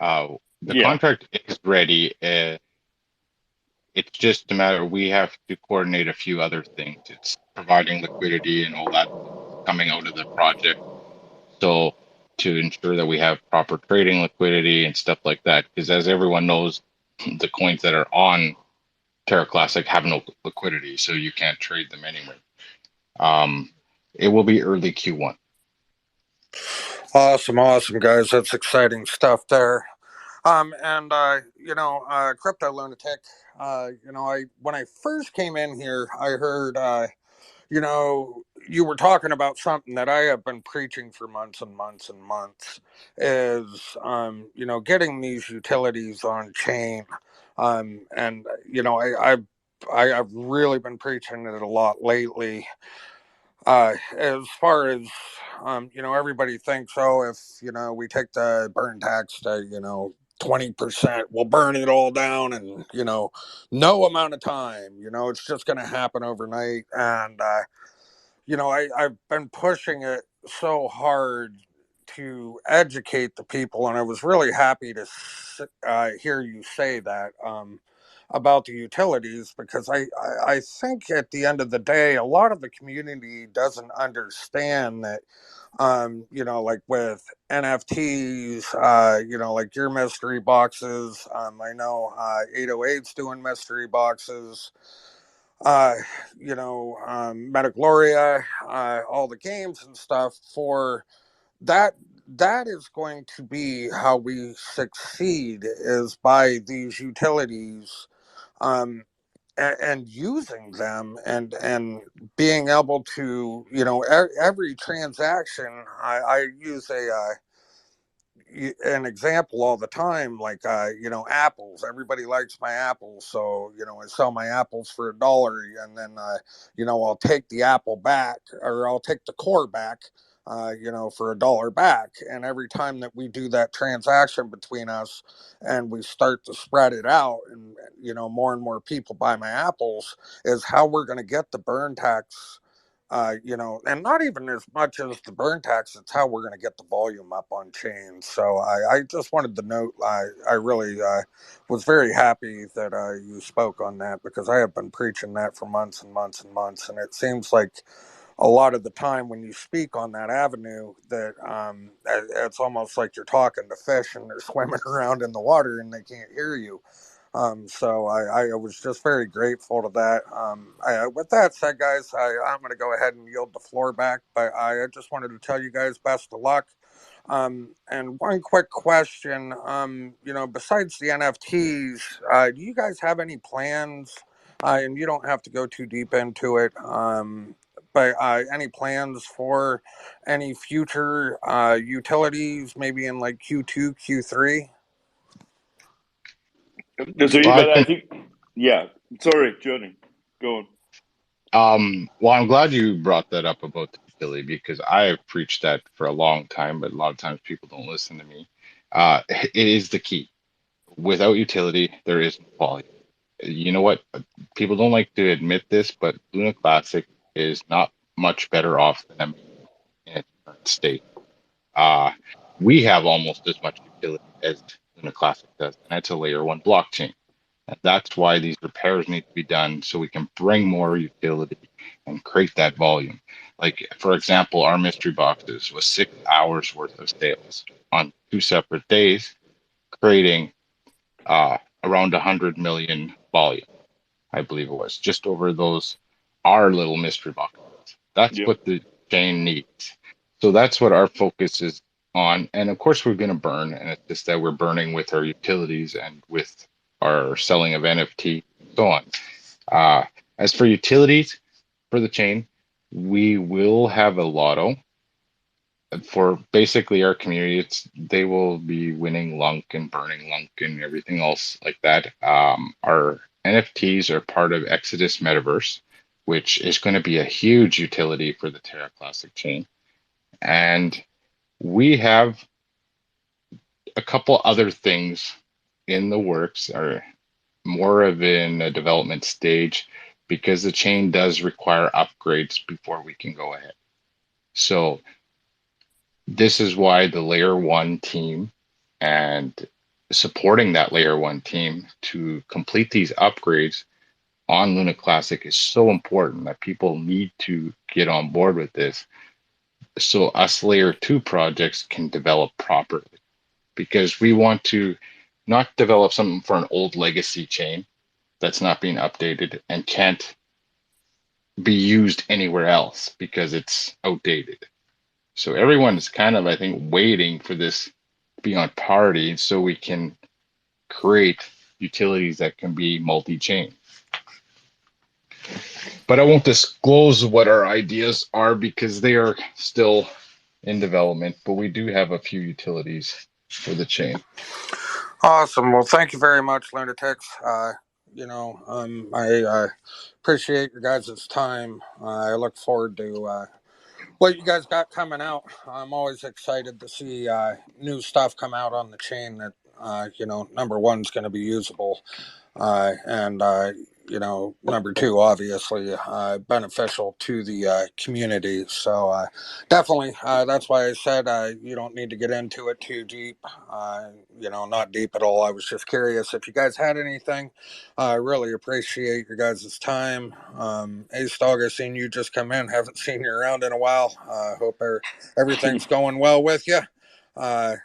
The Yeah. contract is ready. It's just a matter we have to coordinate a few other things. It's providing liquidity and all that coming out of the project. So to ensure that we have proper trading liquidity and stuff like that, because as everyone knows, the coins that are on Terra Classic have no liquidity, so you can't trade them anyway. It will be early Q1. Awesome, guys. That's exciting stuff there. And Crypto Lunatic. When I first came in here, I heard you were talking about something that I have been preaching for months and months and months is getting these utilities on chain. And I've really been preaching it a lot lately. As far as everybody thinks, if we take the burn tax to 20%, we'll burn it all down in no amount of time. It's just going to happen overnight. And I've been pushing it so hard to educate the people, and I was really happy to hear you say that about the utilities, because I think at the end of the day, a lot of the community doesn't understand that like with NFTs, like your mystery boxes. I know 808's doing mystery boxes. Metagloria, all the games and stuff for that. That is going to be how we succeed, is by these utilities, and using them, and being able to every transaction. I use an example all the time, like apples. Everybody likes my apples, so I sell my apples for $1, and then I'll take the apple back, or I'll take the core back, for $1 back. And every time that we do that transaction between us, and we start to spread it out, and more and more people buy my apples, is how we're going to get the burn tax. And not even as much as the burn tax, it's how we're going to get the volume up on chain. So I just wanted to note, I really was very happy that you spoke on that, because I have been preaching that for months and months and months. And it seems like a lot of the time when you speak on that avenue, that it's almost like you're talking to fish, and they're swimming around in the water and they can't hear you. So I was just very grateful to that. With that said, guys, I'm going to go ahead and yield the floor back, but I just wanted to tell you guys best of luck. And one quick question, besides the NFTs, do you guys have any plans? And you don't have to go too deep into it, but any plans for any future utilities, maybe in like Q2, Q3? So Well, I think, yeah. Sorry, Johnny, go on. well, I'm glad you brought that up about the utility, because I have preached that for a long time, but a lot of times people don't listen to me. It is the key. Without utility, there is no volume. You know what? People don't like to admit this, but Luna Classic is not much better off than a in its current state. We have almost as much utility as Luna Classic does, and that's a layer one blockchain. And that's why these repairs need to be done, so we can bring more utility. and create that volume. Like, for example, our mystery boxes was 6 hours worth of sales on 2 separate days, creating around 100 million volume, I believe it was, just over those, our little mystery boxes. That's Yep. what the chain needs. So that's what our focus is on. And of course, we're going to burn, and it's just that we're burning with our utilities and with our selling of NFT, so on. As for utilities for the chain, we will have a lotto for basically our community. They will be winning Lunk and burning Lunk and everything else like that. Our NFTs are part of Exodus Metaverse, which is going to be a huge utility for the Terra Classic chain. And we have a couple other things in the works, or more of in a development stage, because the chain does require upgrades before we can go ahead. So this is why the layer 1 team and supporting that layer 1 team to complete these upgrades on Luna Classic is so important, that people need to get on board with this, so us layer 2 projects can develop properly. Because we want to not develop something for an old legacy chain that's not being updated and can't be used anywhere else because it's outdated. So everyone is kind of, I think, waiting for this to be on party so we can create utilities that can be multi-chain. But I won't disclose what our ideas are because they are still in development, but we do have a few utilities for the chain. Awesome. Well, thank you very much, Lunatics. I appreciate your guys' time. I look forward to what you guys got coming out. I'm always excited to see new stuff come out on the chain that, number one is going to be usable. And number two, obviously, beneficial to the community. So definitely, that's why I said you don't need to get into it too deep. Not deep at all. I was just curious if you guys had anything. I really appreciate your guys' time. Ace Dog, I've seen you just come in. Haven't seen you around in a while. Hope everything's going well with you.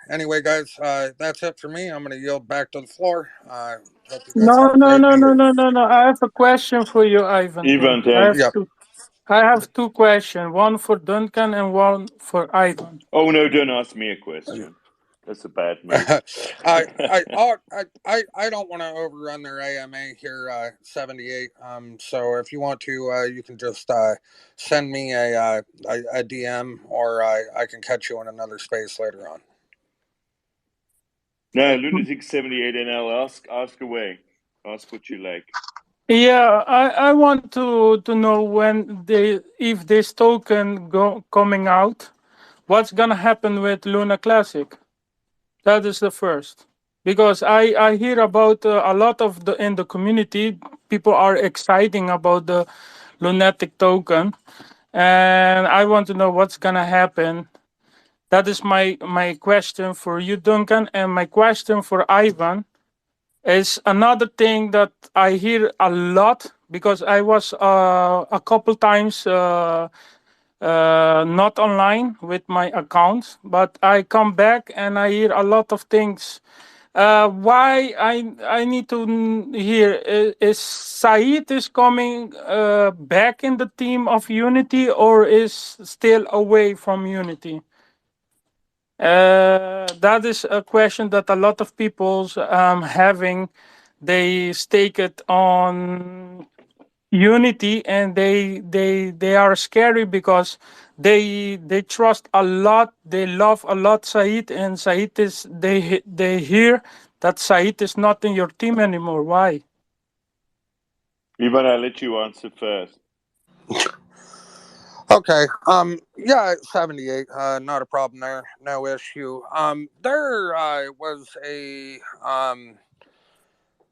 Anyway, guys, that's it for me. I'm going to yield back to the floor. Hope you guys No, have a no, great no, New no, Year. no, no, no. I have a question for you, Ivan. Ivan, Thank you. thanks. Yep. I have two questions. One for Duncan and one for Ivan. Oh no, don't ask me a question. That's a bad move. I don't want to overrun their AMA here, 78. So if you want to, you can just send me a DM, or I can catch you in another space later on. No, Lunatics 78 NL, ask away. Ask what you like. Yeah, I want to know if this token coming out, what's gonna happen with Luna Classic? That is the first, because I hear about a lot of in the community, people are exciting about the Lunatic token, and I want to know what's gonna happen. That is my question for you, Duncan, and my question for Ivan is another thing that I hear a lot, because I was a couple times not online with my account, but I come back and I hear a lot of things. Why I need to hear is Said is coming back in the team of Unity, or is still away from Unity? That is a question that a lot of people's having. They stake it on Unity, and they are scary because they trust a lot. They love a lot Said, and Said is they hear that Said is not in your team anymore. Why? Ivan, I'll let you answer first. Okay. Yeah, 78. Not a problem there. No issue. There was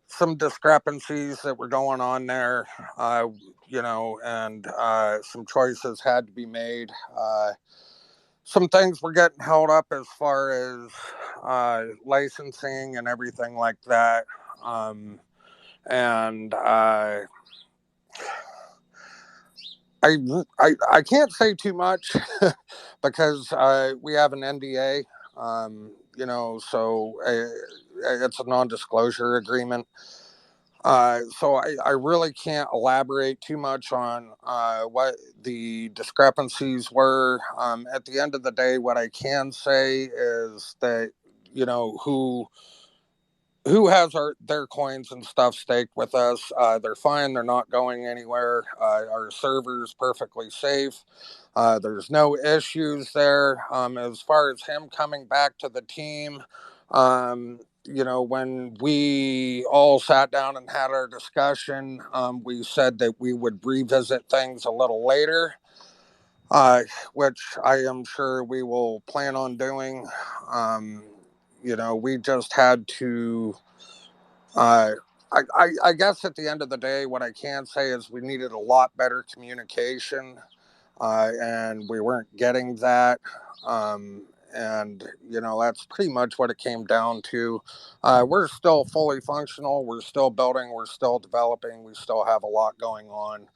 some discrepancies that were going on there, and some choices had to be made. Some things were getting held up as far as licensing and everything like that. And I can't say too much because we have an NDA. So it's a non-disclosure agreement. So I really can't elaborate too much on what the discrepancies were. At the end of the day, what I can say is that who has their coins and stuff staked with us. They're fine. They're not going anywhere. Our server's perfectly safe. There's no issues there. As far as him coming back to the team, when we all sat down and had our discussion, we said that we would revisit things a little later, which I am sure we will plan on doing. We just had to. I guess at the end of the day, what I can say is we needed a lot better communication, and we weren't getting that. That's pretty much what it came down to. We're still fully functional. We're still building. We're still developing. We still have a lot going on.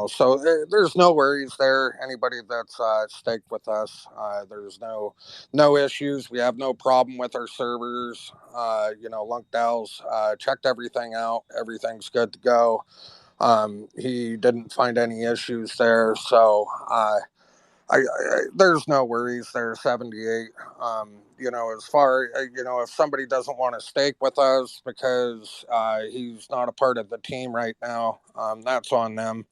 So there's no worries there. Anybody that's staked with us, there's no issues. We have no problem with our servers. Lunkdow's checked everything out. Everything's good to go. He didn't find any issues there, so there's no worries there. 78. As far if somebody doesn't want to stake with us because he's not a part of the team right now, that's on them.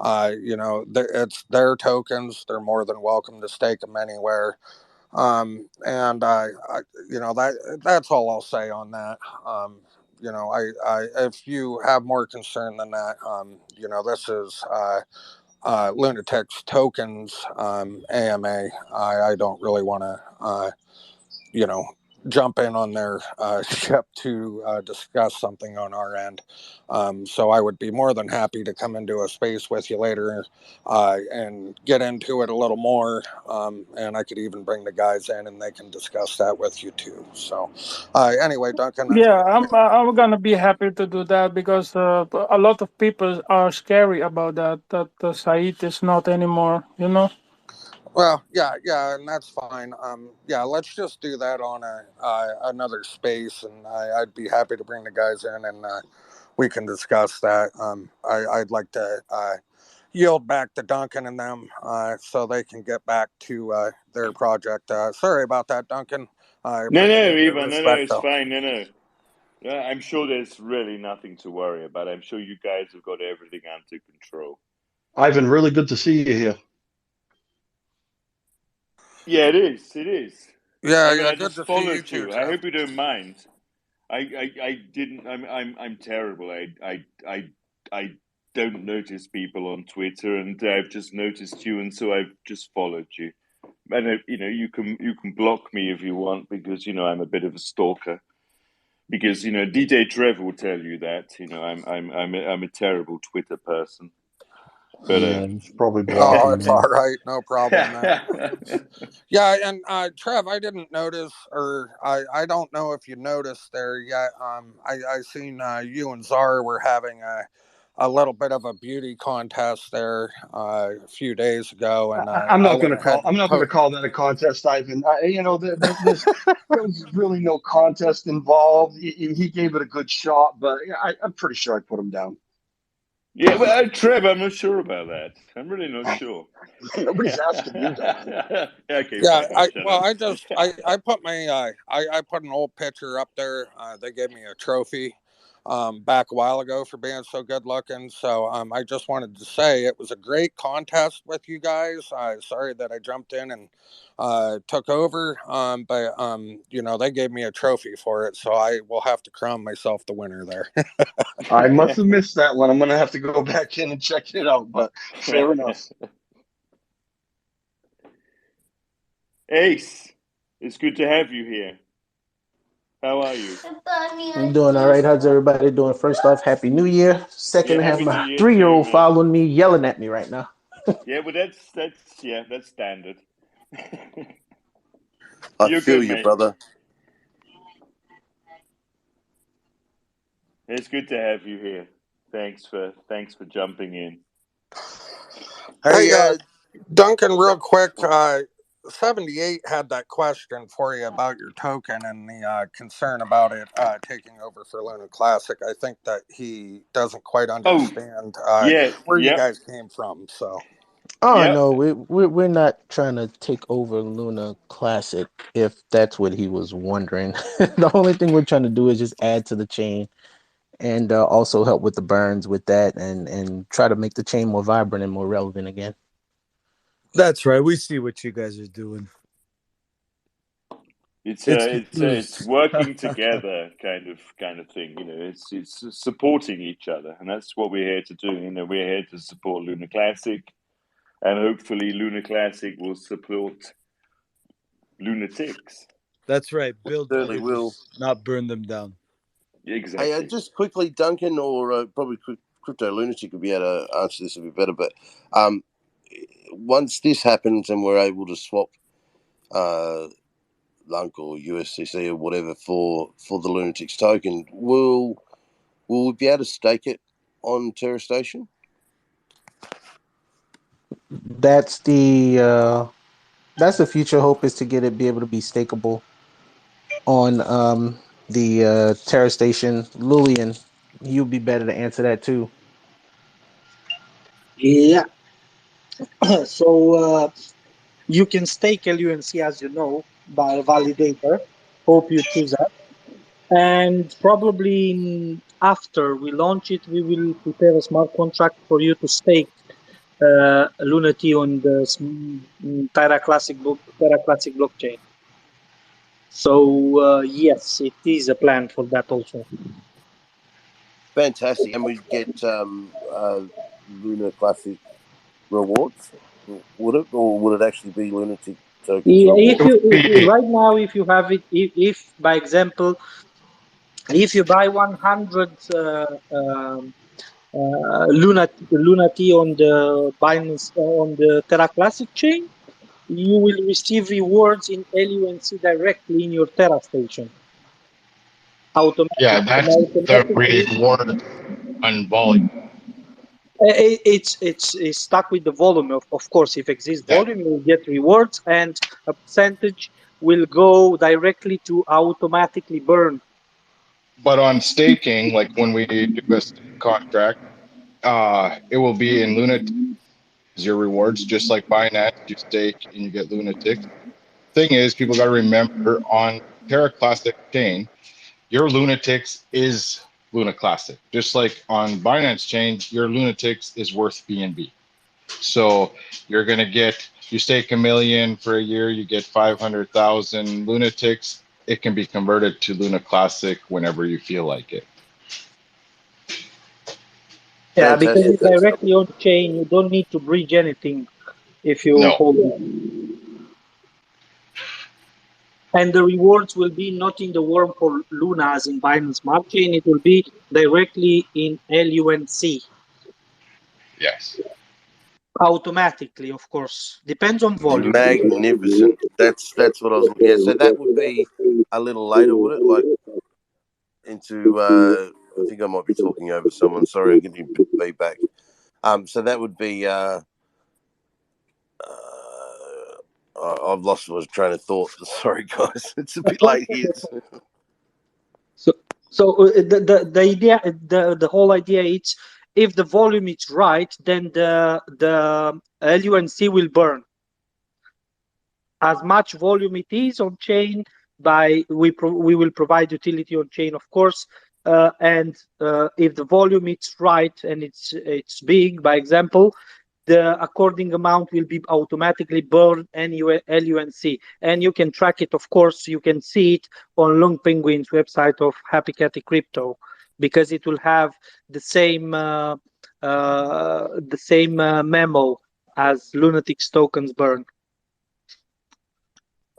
It's their tokens. They're more than welcome to stake them anywhere. That's all I'll say on that. If you have more concern than that, this is Lunatics tokens AMA. I don't really want to, jump in on their ship to discuss something on our end. So I would be more than happy to come into a space with you later and get into it a little more. And I could even bring the guys in and they can discuss that with you too. So anyway, Duncan. Yeah, I'm gonna be happy to do that because a lot of people are scary about that Said is not anymore. Well, yeah, and that's fine. Let's just do that on another space, and I'd be happy to bring the guys in, and we can discuss that. I'd like to yield back to Duncan and them so they can get back to their project. Sorry about that, Duncan. I No, appreciate your Ivan, no, respect, it's though. fine. No. Yeah, I'm sure there's really nothing to worry about. I'm sure you guys have got everything under control. Ivan, really good to see you here. Yeah, it is. It is. Yeah, I mean, I good just to see you followed too, you. I Trev. hope you don't mind. I didn't. I'm terrible. I don't notice people on Twitter, and I've just noticed you, and so I've just followed you. And you can block me if you want because I'm a bit of a stalker. Because DJ Trev will tell you that I'm a terrible Twitter person. But Yeah, he's probably Oh, blocking it's me. all right. No problem, man. Yeah, and Trev, I didn't notice, or I don't know if you noticed there yet. I seen you and Zara were having a little bit of a beauty contest there a few days ago, and I'm I not going went to call. ahead I'm and not going to call that a contest, Ivan. There was really no contest involved. He gave it a good shot, but I'm pretty sure I put him down. Yeah, well, Trev, I'm not sure about that. I'm really not sure. Nobody's asking you, Duncan. Okay, Yeah, fine. I'll shut up. I put my I put an old picture up there. They gave me a trophy back a while ago for being so good looking. So I just wanted to say it was a great contest with you guys. Sorry that I jumped in and took over, but they gave me a trophy for it, so I will have to crown myself the winner there. I must have missed that one. I'm going to have to go back in and check it out. But fair enough. Ace, it's good to have you here. How are you? I'm doing all right. How's everybody doing? First off, Happy New Year. Second, Yeah, I have Happy New my Year to you, 3-year-old man. following me, yelling at me right now. Yeah, well, that's standard. I You're feel good, you, mate. brother. It's good to have you here. Thanks for jumping in. Hey, Hey, Duncan, real quick. 78 had that question for you about your token and the concern about it taking over for Luna Classic. I think that he doesn't quite understand where you guys came from. So. Oh no, we're not trying to take over Luna Classic. If that's what he was wondering, the only thing we're trying to do is just add to the chain, and also help with the burns with that, and try to make the chain more vibrant and more relevant again. That's right. We see what you guys are doing. It's working together kind of thing. You know, it's supporting each other, and that's what we're here to do. You know, we're here to support Luna Classic, and hopefully Luna Classic will support Lunatics. That's right. Build certainly bridges, will. not burn them down. Exactly. Hey, just quickly, Duncan, or probably Crypto Lunatic would be able to answer this a bit better. But once this happens and we're able to swap Lunk or USCC or whatever for the Lunatics token, will we be able to stake it on Terra Station? That's the future hope, is to get it be able to be stakeable on the Terra Station. Lillian, you'd be better to answer that too. Yeah. So you can stake LUNC, as you know, by Validator. Hope you choose that. And probably after we launch it, we will prepare a smart contract for you to stake Lunati on the Terra Classic blockchain. So yes, it is a plan for that also. Fantastic. And we get Luna Classic rewards, would it? Or would it actually be Lunatic tokens If rewards? you right now, if you have it, if by example, if you buy 100 Lunati on the Binance on the Terra Classic chain, you will receive rewards in LUNC directly in your Terra station. Yeah, that's the reward on volume. It's stuck with the volume. Of course, if exists volume, you will get rewards, and a percentage will go directly to automatically burn. But on staking, like when we do a stake contract, it will be in Lunatics, your rewards, just like Binance, you stake and you get Lunatics. Thing is, people got to remember on Terra Classic chain, your Lunatics is Luna Classic. Just like on Binance chain, your Lunatics is worth BNB. So you're going to get, you stake $1 million for a year, you get 500,000 Lunatics. It can be converted to Luna Classic whenever you feel like it. Yeah, because it's directly on chain. You don't need to bridge anything if you hold it. And the rewards will be not in the worm for Luna as in Binance Smart Chain. It will be directly in LUNC. Yes. Automatically, of course. Depends on volume. Magnificent. That's what I was looking at. So that would be a little later, would it? Like into I think I might be talking over someone. Sorry, I'm getting feedback. So that would be I've lost my train of thought. Sorry, guys. It's a bit late here. So the idea, the whole idea is, if the volume is right, then the LUNC will burn. As much volume it is on chain, we will provide utility on chain, of course. And if the volume is right and it's big, by example, the according amount will be automatically burned LUNC, and you can track it. Of course, you can see it on Long Penguin's website of Happy Catty Crypto, because it will have the same memo as Lunatics tokens burn.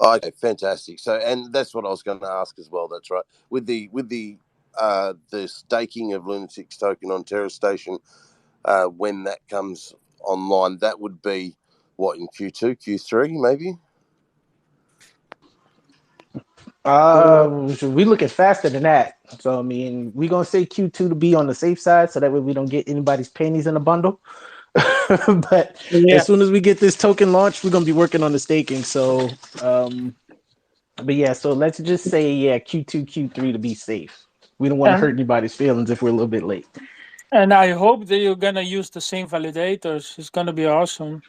Okay, fantastic. So, and that's what I was going to ask as well. That's right. With the staking of Lunatics token on Terra Station, when that comes online, that would be what, in Q2, Q3, maybe? We looking faster than that. So I mean, we're gonna say Q2 to be on the safe side, so that way we don't get anybody's panties in a bundle. But Yeah. as soon as we get this token launched, we're gonna be working on the staking. So, but yeah, so let's just say Q2, Q3 to be safe. We don't want to hurt And anybody's feelings if we're a little bit late. I hope that you're gonna use the same validators. It's gonna be awesome.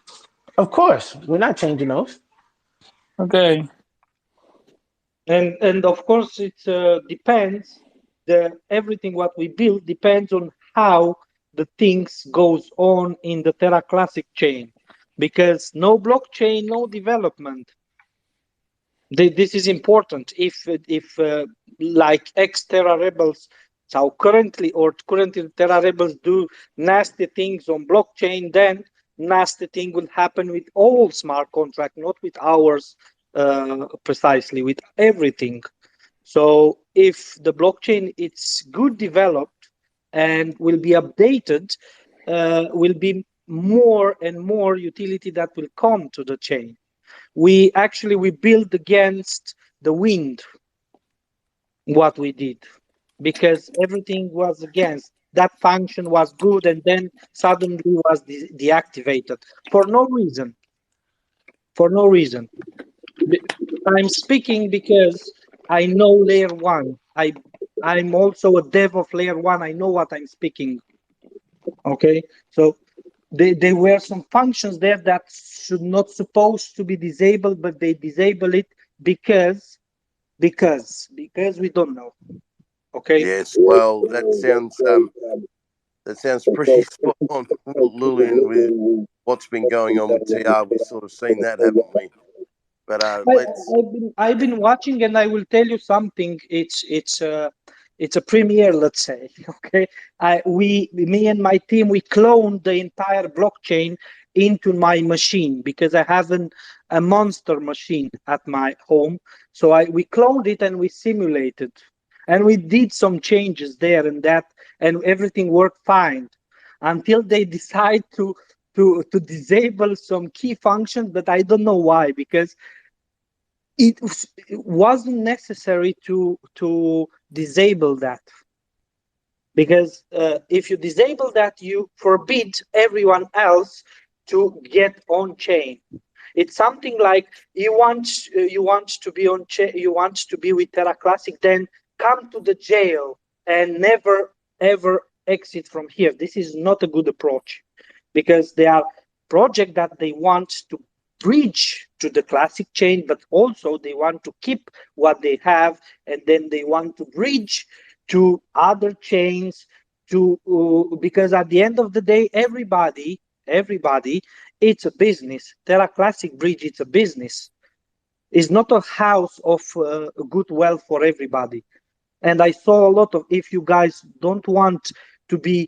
Of course, we're not changing those. Okay. And of course it depends. Everything what we build depends on how the things goes on in the Terra Classic chain, because no blockchain, no development. This is important. If like ex Terra rebels, so currently Terra rebels do nasty things on blockchain, then nasty thing will happen with all smart contract, not with ours precisely, with everything. So if the blockchain is good developed and will be updated, will be more and more utility that will come to the chain. We build against the wind what we did, because everything was against. That function was good and then suddenly was deactivated for no reason. For no reason. I'm speaking because I know layer one. I'm also a dev of layer one. I know what I'm speaking. Okay, so there were some functions there that should not supposed to be disabled, but they disable it because we don't know. Okay. Yes, well, that sounds pretty spot on, Lillian, with what's been going on with TR. We've sort of seen that, haven't we? But I've been watching, and I will tell you something. It's a premiere, let's say. Okay, me and my team, we cloned the entire blockchain into my machine because I have a monster machine at my home. So we cloned it and we simulated, and we did some changes there and that, and everything worked fine until they decide to disable some key functions, but I don't know why, because it wasn't necessary to disable that, because if you disable that, you forbid everyone else to get on chain. It's something like you want to be on chain, you want to be with Terra Classic, then come to the jail and never ever exit from here. This is not a good approach, because they are project that they want to bridge to the classic chain, but also they want to keep what they have, and then they want to bridge to other chains because at the end of the day, everybody, it's a business. Terra Classic Bridge, it's a business. It's not a house of good wealth for everybody. And I saw a lot of, if you guys don't want to be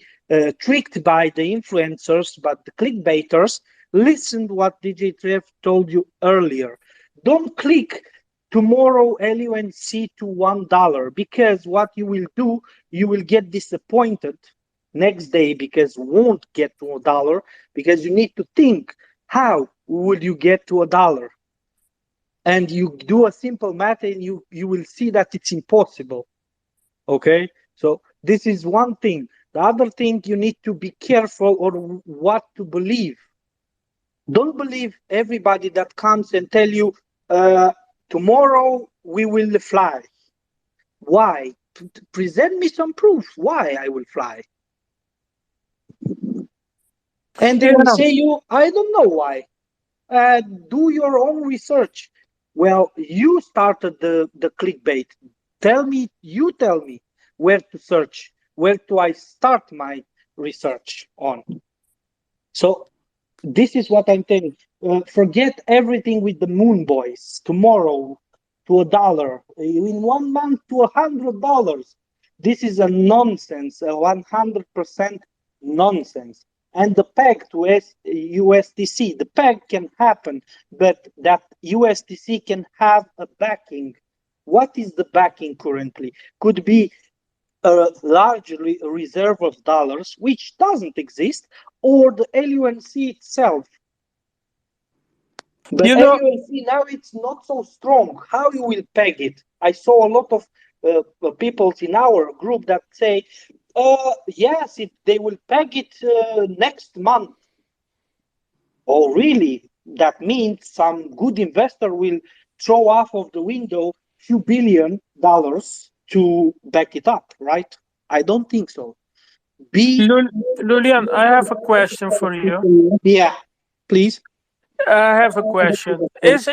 tricked by the influencers, but the clickbaiters, listen to what DJ Trev told you earlier. Don't click tomorrow LUNC to $1, because what you will do, you will get disappointed next day because you won't get to $1, because you need to think, how would you get to $1? And you do a simple math and you will see that it's impossible. Okay, so this is one thing. The other thing, you need to be careful on what to believe. Don't believe everybody that comes and tell you tomorrow we will fly. Why? Present me some proof why I will fly. And they will say you, I don't know why. Do your own research. Well, you started the clickbait. You tell me where to search, where do I start my research on. So this is what I'm telling. Forget everything with the moon boys. Tomorrow to $1, in 1 month to $100. This is a nonsense, a 100% nonsense. And the peg to USDC, the peg can happen, but that USDC can have a backing. What is the backing currently? Could be a large reserve of dollars, which doesn't exist, or the LUNC itself. But You as know, you will see now, it's not so strong. How you will peg it? I saw a lot of people in our group that say, yes, they will peg it next month. Oh, really? That means some good investor will throw off of the window few $1 billion to back it up, right? I don't think so. Lulian, I have a question for you. Yeah, please. I have a question. Is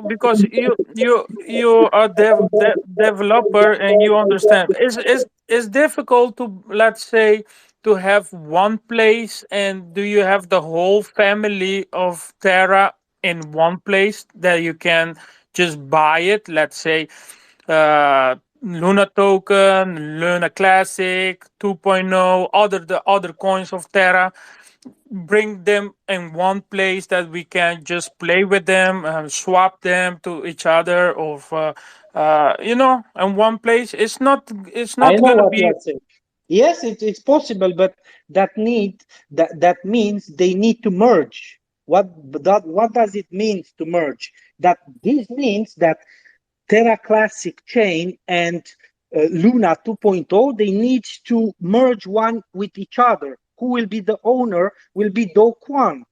because you are developer and you understand. Is difficult to, let's say, to have one place, and do you have the whole family of Terra in one place that you can just buy it? Let's say Luna token, Luna Classic 2.0, the other coins of Terra, bring them in one place that we can just play with them, swap them to each other, or in one place. It's I not know gonna what you be. are saying. Yes, it's possible, but that means they need to merge. What does it mean to merge? That this means that Terra Classic chain and Luna 2.0, they need to merge one with each other. Who will be the owner will be Do Kwon.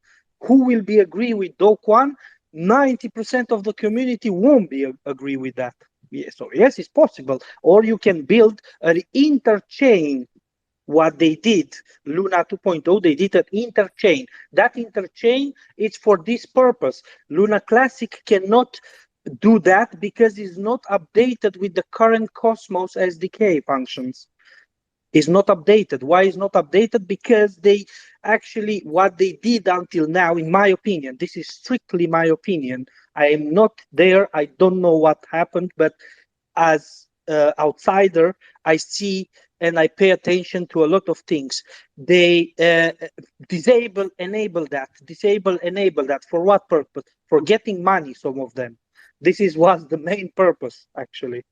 Who will be agree with Do Kwon? 90% of the community won't be agree with that. Yes, so yes, it's possible. Or you can build an interchain. What they did, Luna 2.0, they did an interchain. That interchain is for this purpose. Luna Classic cannot do that because it's not updated with the current Cosmos SDK functions. Is not updated. Why is not updated? Because they actually, what they did until now, in my opinion, this is strictly my opinion. I am not there. I don't know what happened, but as outsider, I see and I pay attention to a lot of things. They enable that. For what purpose? For getting money, some of them. This was the main purpose, actually.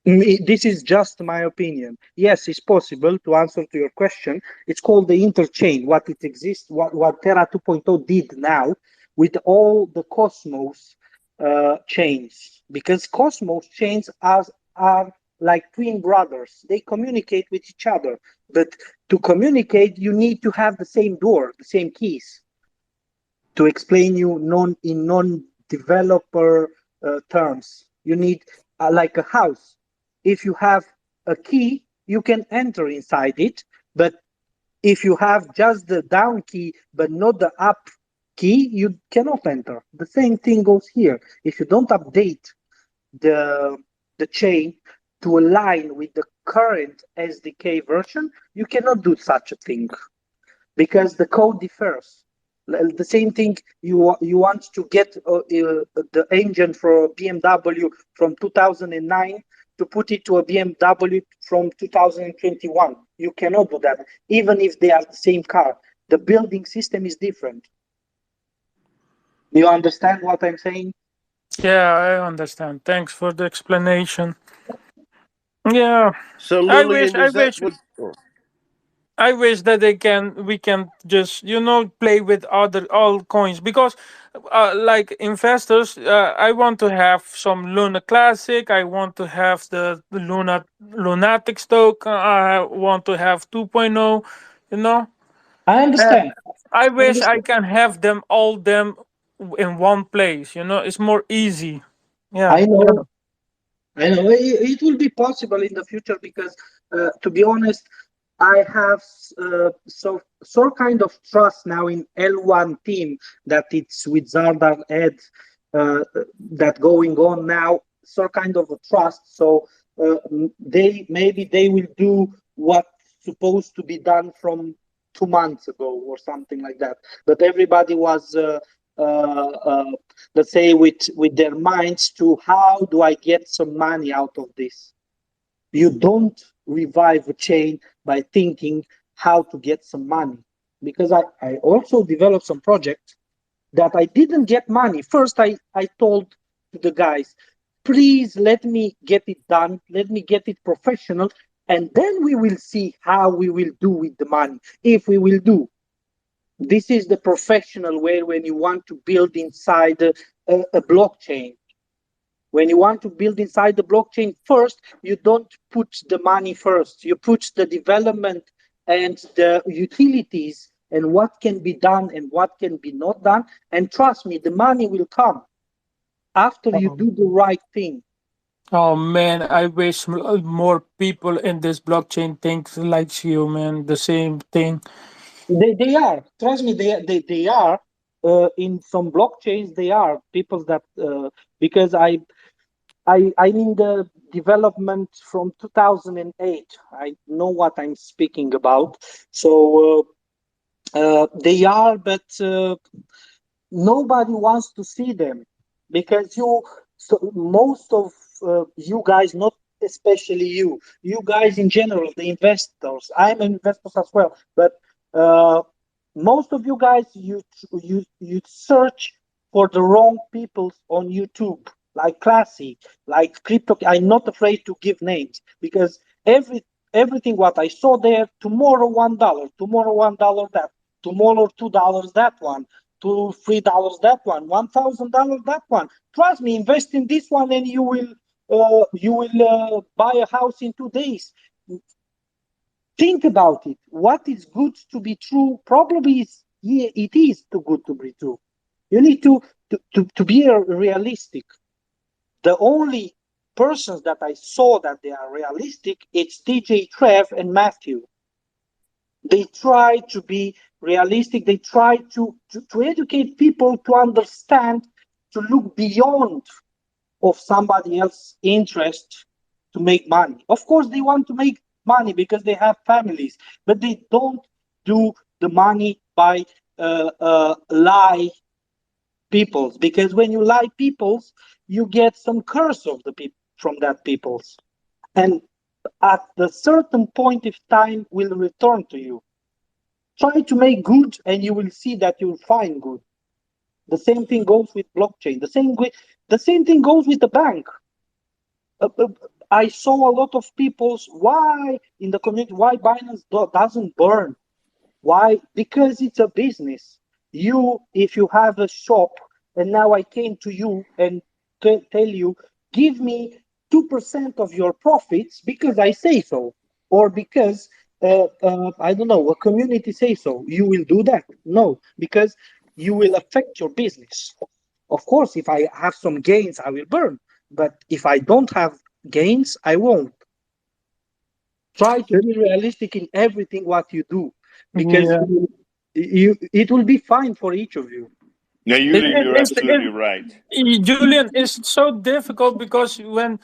This is just my opinion. Yes, it's possible to answer to your question. It's called the interchain. What it exists, what Terra 2.0 did now with all the Cosmos chains, because Cosmos chains are like twin brothers. They communicate with each other, but to communicate, you need to have the same door, the same keys. To explain you in non-developer terms, you need like a house. If you have a key, you can enter inside it, but if you have just the down key but not the up key, you cannot enter. The same thing goes here. If you don't update the chain to align with the current SDK version, you cannot do such a thing because the code differs. The same thing, you want to get the engine for BMW from 2009 to put it to a BMW from 2021. You cannot do that, even if they are the same car. The building system is different. You understand what I'm saying? Yeah, I understand. Thanks for the explanation. Yeah, So, I wish, Lillian, I is that wish, what? Oh, I wish that we can just play with other all coins, because like investors, I want to have some Luna Classic. I want to have the Lunatics token. I want to have 2.0. You know, I Uh, understand. I I wish I understand. can have them in one place. It's more easy. Yeah, I yeah. know. I know it will be possible in the future because, to be honest, I have so kind of trust now in L1 team that it's with Zardar Ed that going on now. So kind of a trust. So they will do what's supposed to be done from 2 months ago or something like that. But everybody was. Uh, let's say with their minds to how do I get some money out of this. You don't revive a chain by thinking how to get some money, because I also developed some projects that I didn't get money. First, I told the guys, please let me get it done, let me get it professional, and then we will see how we will do with the money, if we will do. This is the professional way when you want to build inside a blockchain. When you want to build inside the blockchain first, you don't put the money first. You put the development and the utilities and what can be done and what can be not done. And trust me, the money will come after you do the right thing. Oh man, I wish more people in this blockchain think like you, man. The same thing. They are. Trust me, they are. In some blockchains, they are people that because I'm in the development from 2008. I know what I'm speaking about. So they are, but nobody wants to see them because most of you guys, not especially you guys in general, the investors. I'm an investor as well, but uh, most of you guys, you search for the wrong people on YouTube, like Classy, like Crypto. I'm not afraid to give names because everything what I saw there, tomorrow $1, tomorrow $1 that, tomorrow $2 that one, to $3 that one, $1,000 that one. Trust me, invest in this one, and you will buy a house in 2 days. Think about it. What is good to be true? Probably is, yeah, it is too good to be true. You need to be realistic. The only persons that I saw that they are realistic, it's DJ Trev and Matthew. They try to be realistic. They try to educate people to understand, to look beyond of somebody else's interest to make money. Of course, they want to make money because they have families, but they don't do the money by lie peoples, because when you lie peoples, you get some curse of the people from that peoples, and at the certain point of time will return to you. Try to make good and you will see that you'll find good. The same thing goes with blockchain. The same thing goes with the bank. I saw a lot of people's why in the community, why Binance doesn't burn. Why? Because it's a business. If you have a shop and now I came to you and tell you, give me 2% of your profits because I say so, or because I don't know, a community say so, you will do that? No, because you will affect your business. Of course, if I have some gains, I will burn. But if I don't have gains, I won't. Try to be realistic in everything what you do, because Yeah. it will be fine for each of you. No, It, Julian, it, you're it's, absolutely right. Julian, it's so difficult because when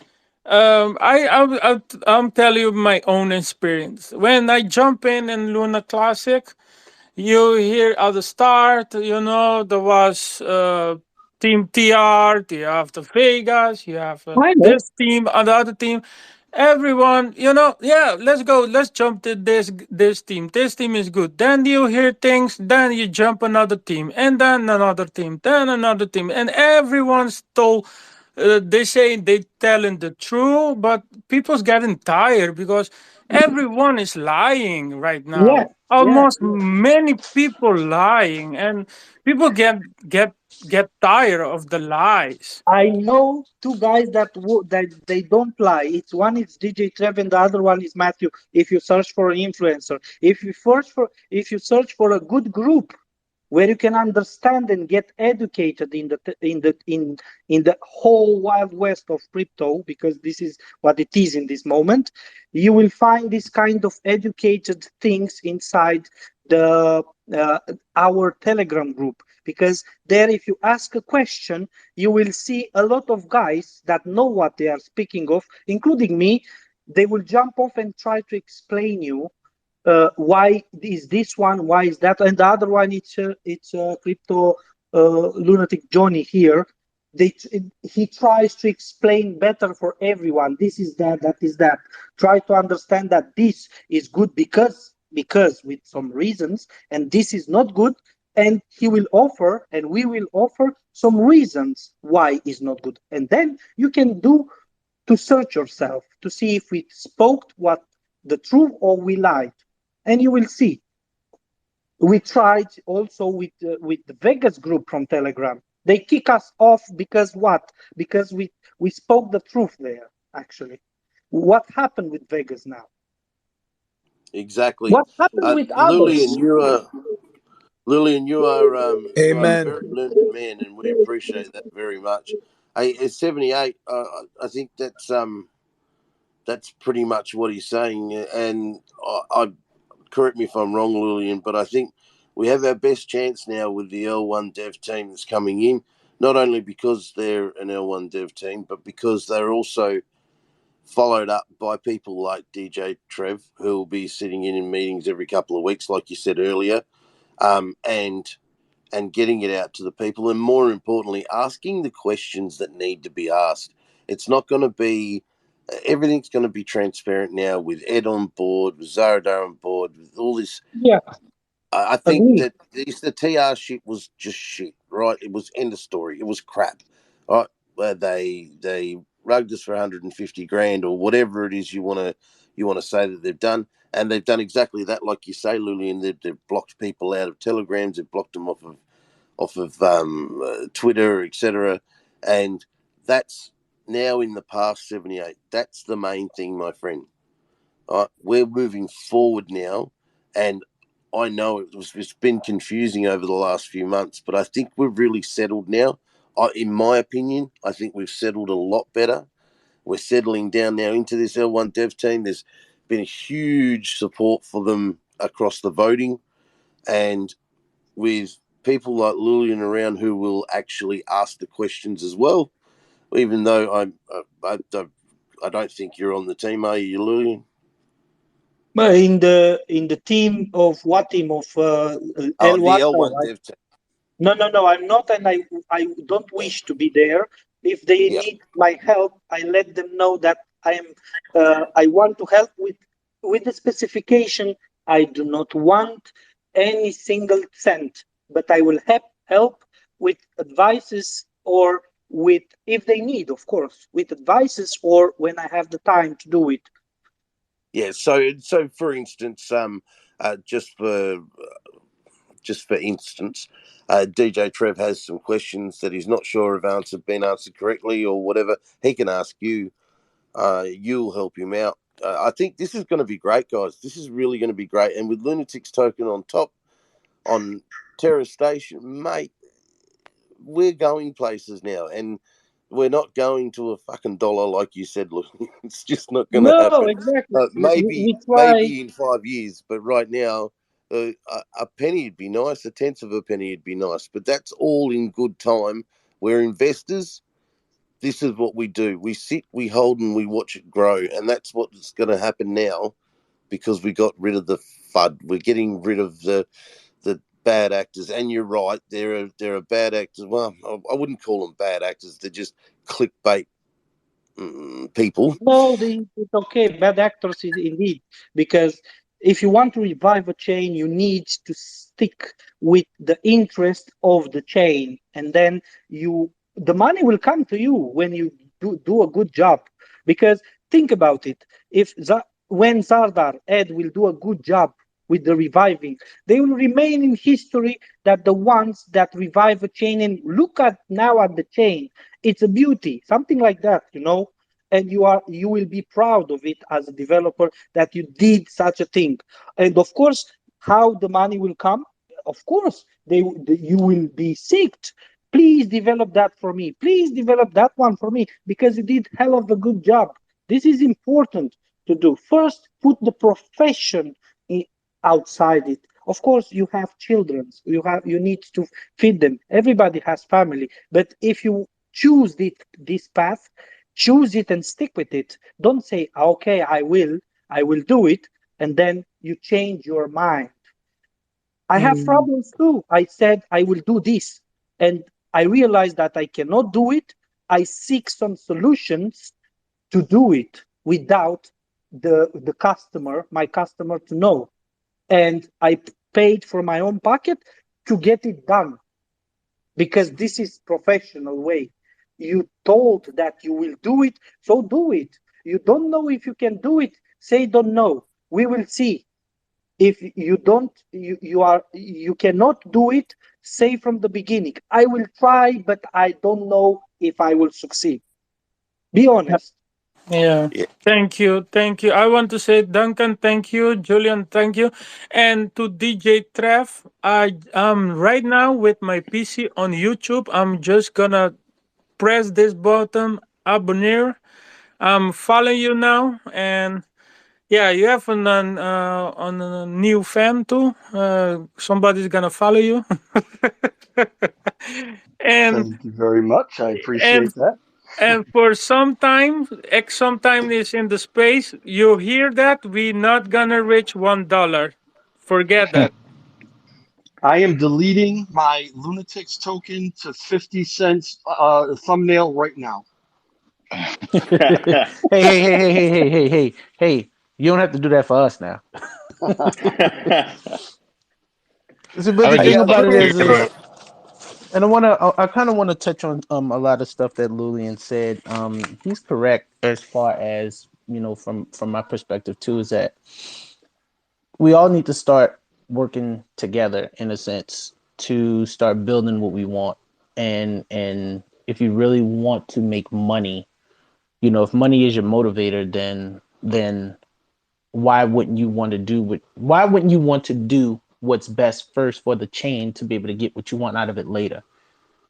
I'm telling you my own experience. When I jump in Luna Classic, you hear at the start, there was Team TR, you have the Vegas, you have I know. this team, another team. Everyone, yeah, let's go, let's jump to this team. This team is good. Then you hear things, then you jump another team, and then another team, then another team, and everyone's told. They say they telling the truth, but people's getting tired because everyone is lying right Yes, now. yes, Almost yes. many people lying, and people get tired of the lies. I know two guys that they don't lie. It's one is DJ Trev and the other one is Matthew. If you search for an influencer, if you search for a good group where you can understand and get educated in the whole wild west of crypto, because this is what it is in this moment, you will find this kind of educated things inside the our Telegram group. Because there, if you ask a question, you will see a lot of guys that know what they are speaking of, including me. They will jump off and try to explain you why is this one, why is that, and the other one, it's crypto lunatic Johnny here. He tries to explain better for everyone. This is that, that is that. Try to understand that this is good because with some reasons, and this is not good. And he will offer, and we will offer some reasons why it's not good, and then you can do to search yourself to see if we spoke what the truth or we lied, and you will see. We tried also with the Vegas group from Telegram. They kick us off because what? Because we spoke the truth there. Actually, what happened with Vegas now? Exactly. What happened with Lillian, others? you are a Amen. very learned man, and we appreciate that very much. At 78, I think that's pretty much what he's saying. And I correct me if I'm wrong, Lillian, but I think we have our best chance now with the L1 dev team that's coming in, not only because they're an L1 dev team, but because they're also followed up by people like DJ Trev, who will be sitting in meetings every couple of weeks, like you said earlier, and getting it out to the people, and more importantly, asking the questions that need to be asked. It's not going to be everything's going to be transparent now with Ed on board, with Zaradar on board, with all this. Yeah, I think agree. that the TR shit was just shit, right? It was end of story. It was crap, right? Where they rugged us for 150 grand or whatever it is you want to say that they've done, and they've done exactly that, like you say, Lillian. They've blocked people out of telegrams, they've blocked them off of Twitter, etc. And that's now in the past. 78. That's the main thing, my friend. We're moving forward now, and I know it's been confusing over the last few months, but I think we've really settled now. In my opinion, I think we've settled a lot better. We're settling down now into this L1 dev team. There's been a huge support for them across the voting, and with people like Lillian around who will actually ask the questions as well. Even though I don't think you're on the team, are you, Lillian? But in the team of what team of Oh, L the what? L1 dev team. No, I'm not, and I don't wish to be there. If they Yeah. need my help, I let them know that I want to help with the specification. I do not want any single cent, but I will help with advices or with if they need, of course, with advices or when I have the time to do it. Yeah. So for instance, just for instance, DJ Trev has some questions that he's not sure have been answered correctly or whatever. He can ask you. You'll help him out. I think this is going to be great, guys. This is really going to be great. And with Lunatics token on top on Terra Station, mate, we're going places now. And we're not going to a fucking dollar like you said. Look, it's just not going to No, happen. exactly. We try. Maybe in 5 years, but right now, a penny would be nice. A tenth of a penny would be nice, but that's all in good time. We're investors. This is what we do. We sit, we hold, and we watch it grow, and that's what's going to happen now because we got rid of the FUD. We're getting rid of the bad actors, and you're right. There are bad actors. Well, I wouldn't call them bad actors. They're just clickbait people. No, it's okay. Bad actors indeed, because if you want to revive a chain, you need to stick with the interest of the chain, and then the money will come to you when you do a good job. Because think about it, when Zardar Ed will do a good job with the reviving, they will remain in history that the ones that revive a chain and look at now at the chain, it's a beauty, something like that, and you will be proud of it as a developer that you did such a thing. And of course, how the money will come, of course you will be seeked. Please develop that for me, please develop that one for me, because you did hell of a good job. This is important to do. First, put the profession outside it. Of course, you have children, you need to feed them, everybody has family, but if you choose this path, choose it and stick with it. Don't say, okay, I will do it, and then you change your mind. I have problems too. I said I will do this, and I realized that I cannot do it. I seek some solutions to do it without my customer to know. And I paid for my own pocket to get it done, because this is professional way. You told that you will do it, so do it. You don't know if you can do it, say don't know. We will see. If you don't, you cannot do it. Say from the beginning, I will try, but I don't know if I will succeed. Be honest. Yeah. Yeah. Thank you. Thank you. I want to say, Duncan, thank you. Julian, thank you. And to DJ Trev, I am right now with my PC on YouTube. I'm just gonna press this button, abonneer. I'm following you now. And yeah, you have on a new fan too. Somebody's gonna follow you. and Thank you very much. I and appreciate that. And for some time, X sometime is in the space. You hear that? We not gonna reach $1. Forget that. I am deleting my Lunatics token to 50 cents thumbnail right now. Hey. You don't have to do that for us now. So, but I the would thing just like about it to is, and I kind of want to touch on a lot of stuff that Lulian said. He's correct as far as from my perspective too. Is that we all need to start working together in a sense to start building what we want, and if you really want to make money, if money is your motivator, then why wouldn't you want to do what's best first for the chain to be able to get what you want out of it later,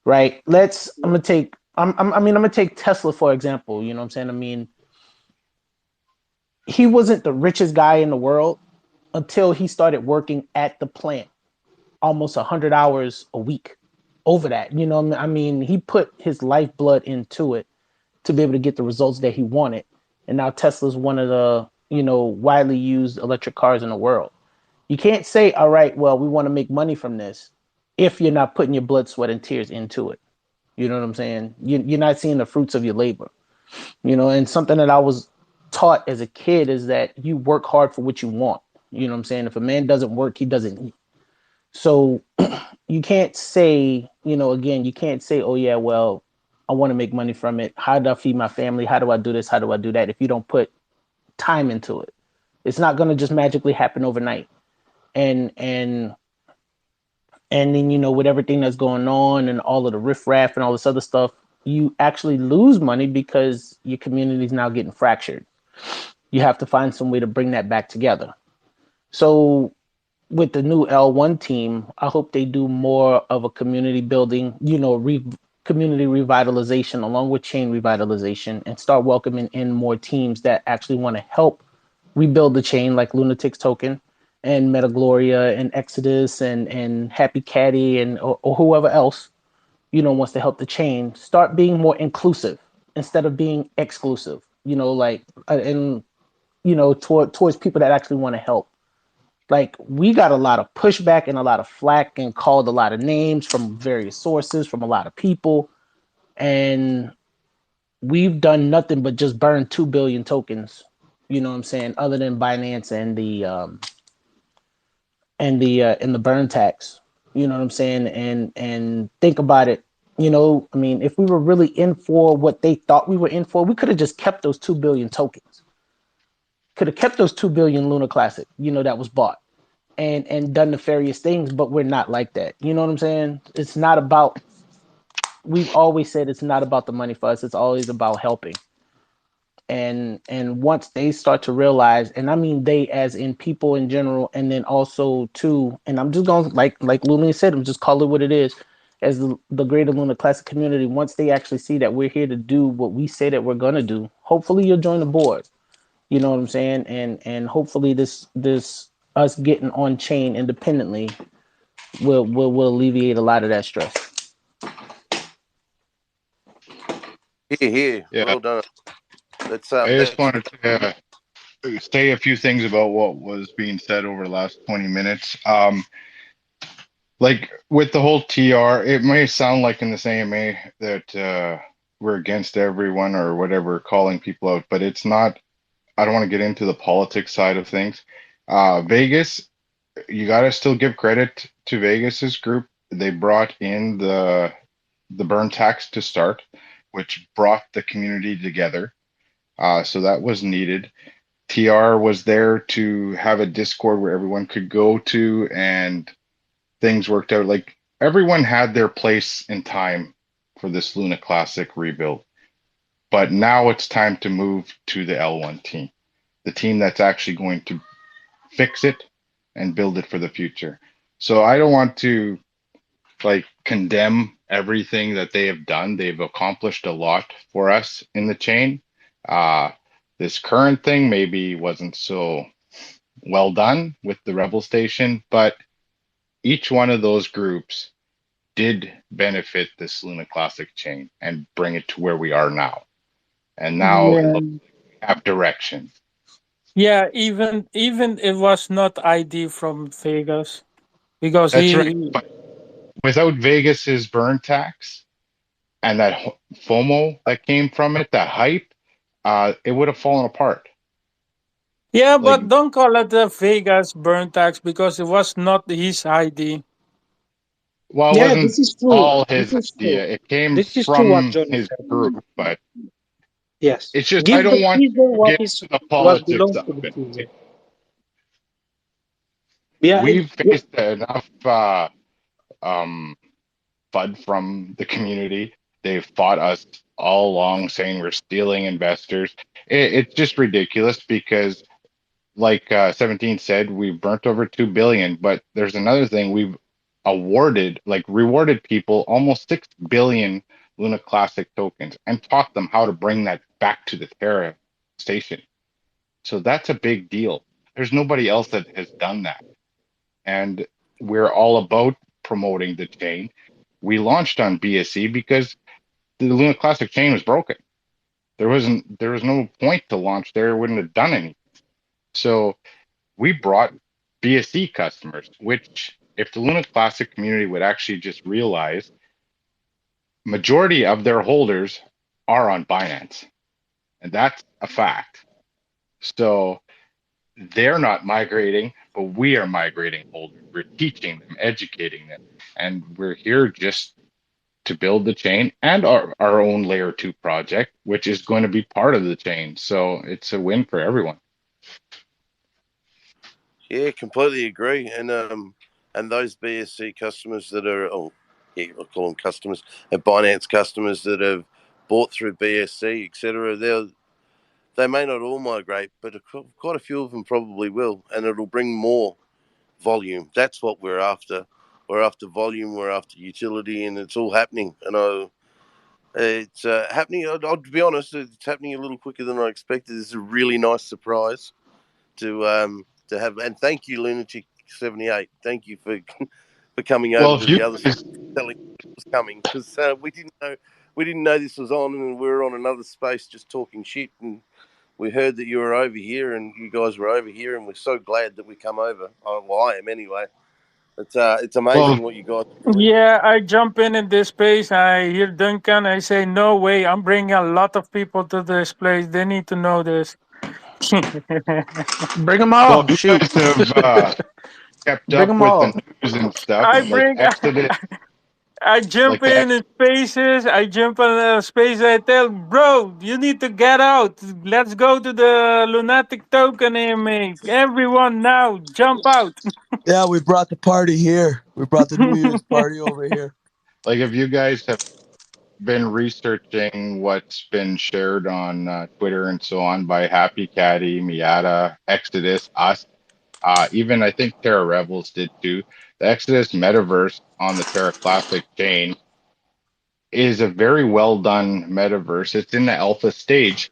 right? I'm gonna take Tesla for example. You know what I'm saying? I mean, he wasn't the richest guy in the world until he started working at the plant almost 100 hours a week over that. I mean, he put his lifeblood into it to be able to get the results that he wanted. And now Tesla's one of the, widely used electric cars in the world. You can't say, all right, well, we want to make money from this if you're not putting your blood, sweat, and tears into it. You know what I'm saying? You're not seeing the fruits of your labor. And something that I was taught as a kid is that you work hard for what you want. You know what I'm saying? If a man doesn't work, he doesn't eat. So you can't say, again, you can't say, oh, yeah, well, I want to make money from it. How do I feed my family? How do I do this? How do I do that? If you don't put time into it, it's not going to just magically happen overnight. And then, with everything that's going on and all of the riffraff and all this other stuff, you actually lose money because your community is now getting fractured. You have to find some way to bring that back together. So with the new L1 team, I hope they do more of a community building, community revitalization along with chain revitalization, and start welcoming in more teams that actually want to help rebuild the chain, like Lunatics Token and Metagloria and Exodus and Happy Caddy and or whoever else wants to help the chain. Start being more inclusive instead of being exclusive. And towards people that actually want to help. Like, we got a lot of pushback and a lot of flack and called a lot of names from various sources from a lot of people, and we've done nothing but just burn 2 billion tokens, you know what I'm saying, other than Binance and the burn tax, you know what I'm saying. And think about it, I mean, if we were really in for what they thought we were in for, we could have just kept those 2 billion tokens, could have kept those 2 billion Luna Classic, that was bought, and done nefarious things. But we're not like that. You know what I'm saying? It's not about, we've always said it's not about the money for us. It's always about helping. And once they start to realize, and I mean they as in people in general, and then also too, and I'm just going, like Luna said, I'm just call it what it is, as the greater Luna Classic community, once they actually see that we're here to do what we say that we're gonna do, hopefully you'll join the board. You know what I'm saying? And hopefully this us getting on chain independently will alleviate a lot of that stress. Here. yeah. Well done. That's I just that's wanted to say a few things about what was being said over the last 20 minutes. Like with the whole TR, it may sound like in this AMA that we're against everyone or whatever, calling people out, but it's not. I don't want to get into the politics side of things. Vegas, you got to still give credit to Vegas's group. They brought in the burn tax to start, which brought the community together. So that was needed. TR was there to have a Discord where everyone could go to, and things worked out. Like everyone had their place in time for this Luna Classic rebuild. But now it's time to move to the L1 team, the team that's actually going to fix it and build it for the future. So I don't want to like condemn everything that they have done. They've accomplished a lot for us in the chain. This current thing maybe wasn't so well done with the Rebel Station, but each one of those groups did benefit this Luna Classic chain and bring it to where we are now. And now it Yeah. looks like we have direction. Yeah, even it was not ID from Vegas because That's right. But without Vegas's burn tax and that FOMO that came from it, that hype, it would have fallen apart. Yeah, Like, but don't call it the Vegas burn tax because it was not his ID. well, it Yeah, wasn't this is true. all This his is true. idea. It came This is true what from Johnny his said. group, but Yes. it's just I Give the don't want Caesar to what get is into the what politics belongs of to the it. Caesar. Yeah, We've yeah. faced enough FUD from the community. They've fought us all along saying we're stealing investors. It's just ridiculous because, like 17 said, we've burnt over 2 billion. But there's another thing: we've rewarded people almost 6 billion Luna Classic tokens and taught them how to bring that back to the Terra station. So that's a big deal. There's nobody else that has done that, and we're all about promoting the chain. We launched on BSC because the Luna Classic chain was broken. There was no point to launch there. It wouldn't have done anything. So we brought BSC customers, which if the Luna Classic community would actually just realize, majority of their holders are on Binance, and that's a fact. So they're not migrating, but we are migrating holders. We're teaching them, educating them, and we're here just to build the chain and our own layer 2 project, which is going to be part of the chain. So it's a win for everyone. Yeah, completely agree. And those BSC customers that are, I call them customers, Binance customers that have bought through BSC, etc. They may not all migrate, but quite a few of them probably will, and it'll bring more volume. That's what we're after. We're after volume. We're after utility, and it's all happening. And it's happening. I'll be honest, it's happening a little quicker than I expected. It's a really nice surprise to have. And thank you, Lunatic 78. Thank you for coming over Well, to if you the other side, guys, telling it was coming, because we didn't know this was on, and we were on another space just talking shit, and we heard that you were over here, and you guys were over here, and we're so glad that we come over. Well, I am anyway. It's amazing well, what you guys are doing. Yeah, I jump in this space. I hear Duncan. I say, no way. I'm bringing a lot of people to this place. They need to know this. Bring them well, all. if you Shoot. guys have kept Bring up them with the all. news and stuff, I like bring. Exodus, I jump like the in spaces. I jump in a space. I tell, bro, you need to get out. Let's go to the lunatic token AMA. Everyone now, jump out. Yeah, we brought the party here. We brought the New Year's party over here. like if you guys have been researching what's been shared on Twitter and so on by Happy Caddy, Miata, Exodus, us, even I think Terra Rebels did too. The Exodus Metaverse on the Terra Classic chain is a very well done metaverse. It's in the alpha stage.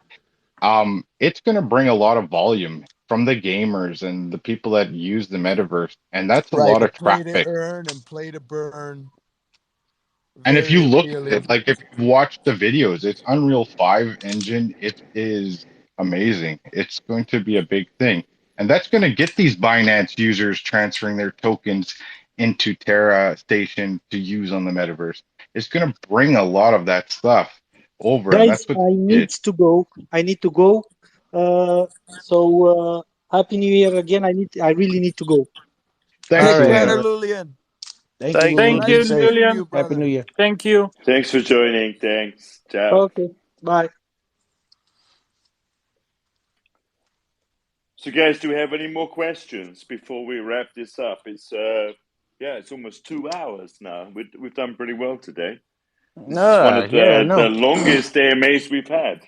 It's going to bring a lot of volume from the gamers and the people that use the metaverse, and that's a Right, lot a of play to traffic. earn and play to burn. And if you Very look at appealing. it, like if you watch the videos, it's Unreal 5 engine. It is amazing. It's going to be a big thing. And that's going to get these Binance users transferring their tokens into Terra Station to use on the metaverse. It's going to bring a lot of that stuff over, and Guys, that's what's I need needed. to go. I need to go. Happy New Year again. I really need to go. Thanks, Take All it right. later, Lulian. Lulian. Thank you, Thank you. Lulu. Thank Be you, Nice safe. meeting Julian. you, Happy New brother. Year. Thank you. Thanks for joining. Thanks. Ciao. Okay, bye. So, guys, do we have any more questions before we wrap this up? It's it's almost 2 hours now. We've done pretty well today. This is one of the longest AMAs we've had,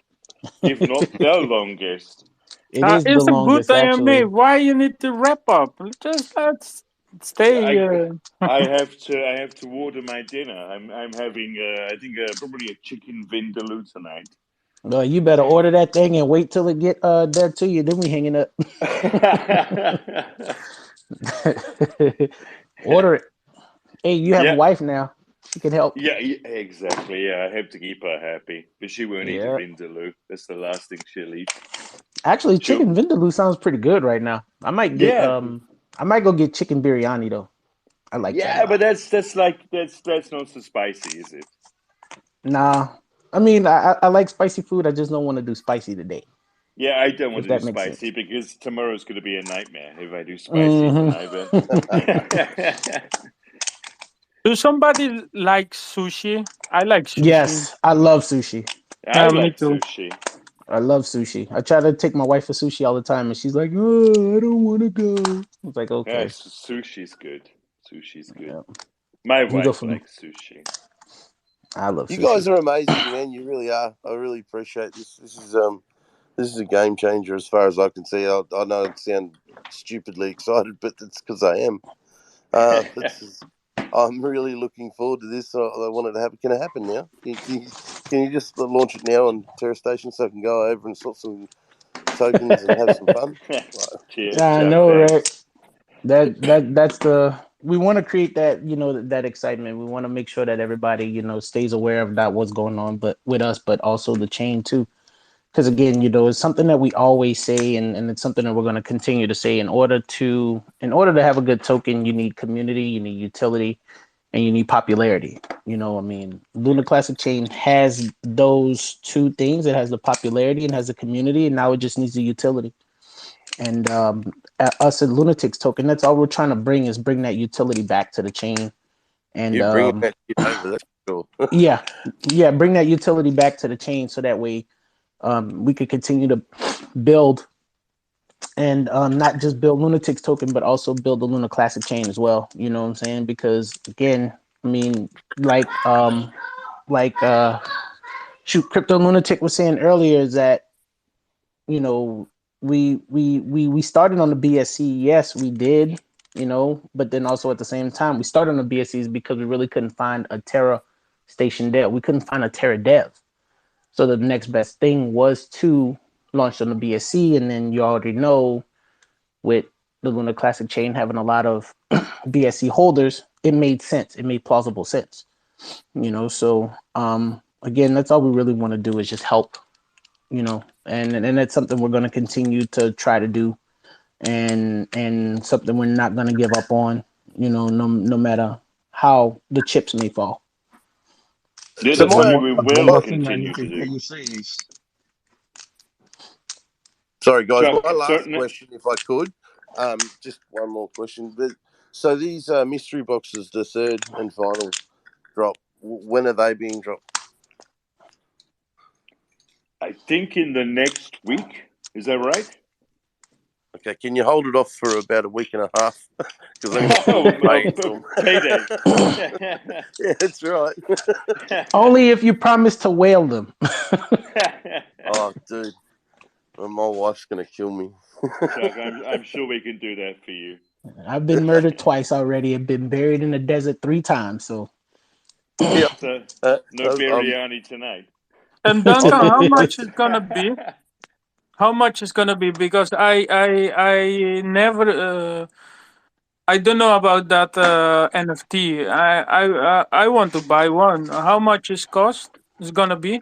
if not the longest. It is the It's a good longest, actually. AMA. Why you need to wrap up? Just let's stay. I have to order my dinner. I'm having I think probably a chicken vindaloo tonight. No, you better order that thing and wait till it get there to you. Then we hanging up. Order it. Hey, you have a wife now. She can help. Yeah, exactly. Yeah, I have to keep her happy, but she won't eat a vindaloo. That's the last thing she'll eat. Actually, chicken vindaloo sounds pretty good right now. I might get I might go get chicken biryani though. I like that. Yeah, but that's not so spicy, is it? Nah. I mean, I like spicy food. I just don't want to do spicy today. Yeah, I don't want to do spicy because tomorrow's going to be a nightmare if I do spicy tonight. But Do somebody like sushi? I like sushi. Yes, I love sushi. I like sushi. I love sushi. I try to take my wife for sushi all the time, and she's like, "Oh, I don't want to go." I was like, "Okay." Yeah, sushi's good. Sushi's good. Yeah. My wife likes sushi. I love sushi. You guys are amazing, man. You really are. I really appreciate this. This is a game changer as far as I can see. I know it sounds stupidly excited, but it's because I am. I'm really looking forward to this. I want it to happen. Can it happen now? Can you just launch it now on Terra Station so I can go over and sort some tokens and have some fun? Cheers, I know, right? That's the we want to create that, that excitement. We want to make sure that everybody, stays aware of that what's going on, but with us, but also the chain too. Because again, it's something that we always say, and it's something that we're going to continue to say. In order to have a good token, you need community, you need utility, and you need popularity. Luna Classic Chain has those two things. It has the popularity and has the community, and now it just needs the utility. And us at Lunatics token, that's all we're trying to bring that utility back to the chain. And you're bringing that shit over, that's cool. yeah, bring that utility back to the chain so that way we could continue to build and not just build Lunatics token, but also build the Luna Classic chain as well. You know what I'm saying? Because again, I mean, Crypto Lunatic was saying earlier is that, we started on the BSC. Yes, we did, but then also at the same time, we started on the BSCs because we really couldn't find a Terra station dev. We couldn't find a Terra dev. So the next best thing was to launch on the BSC. And then you already know with the Luna Classic chain having a lot of BSC holders, it made sense. It made plausible sense. So again, that's all we really want to do is just help, and that's something we're going to continue to try to do, and something we're not going to give up on, no matter how the chips may fall. Yeah, that's something we will continue to do. Sorry, guys. My last question, if I could, just one more question. So these mystery boxes, the third and final drop, when are they being dropped? I think in the next week. Is that right? Okay, can you hold it off for about a week and a half? Because I'm still paying them. Payday. Yeah, that's right. Only if you promise to whale them. Oh, dude. Well, my wife's going to kill me. Chuck, I'm sure we can do that for you. I've been murdered twice already and been buried in the desert 3 times, so... Yeah. So, no biryani tonight. And Duncan, how much is gonna be? How much is gonna be? Because I never I don't know about that NFT. I want to buy one. How much is cost? Is gonna be?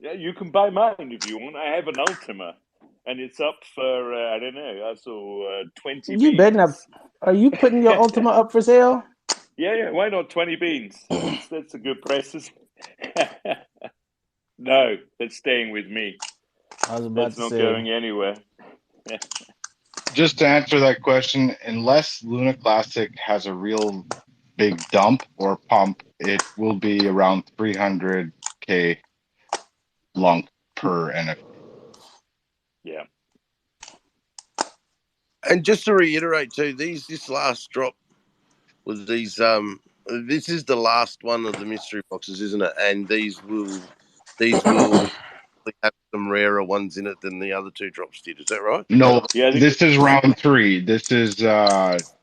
Yeah, you can buy mine if you want. I have an Ultima, and it's up for I don't know, also 20 beans. You better not. Are you putting your Ultima up for sale? Yeah. Why not 20 beans? That's a good price. No, that's staying with me. I was about that's to not say. Going anywhere. Just to answer that question, unless Luna Classic has a real big dump or pump, it will be around 300K long per NFT. Yeah. And just to reiterate too, this last drop was these. This is the last one of the mystery boxes, isn't it? And these will have some rarer ones in it than the other two drops did. Is that right? No, Yeah, I think this is round 3. This is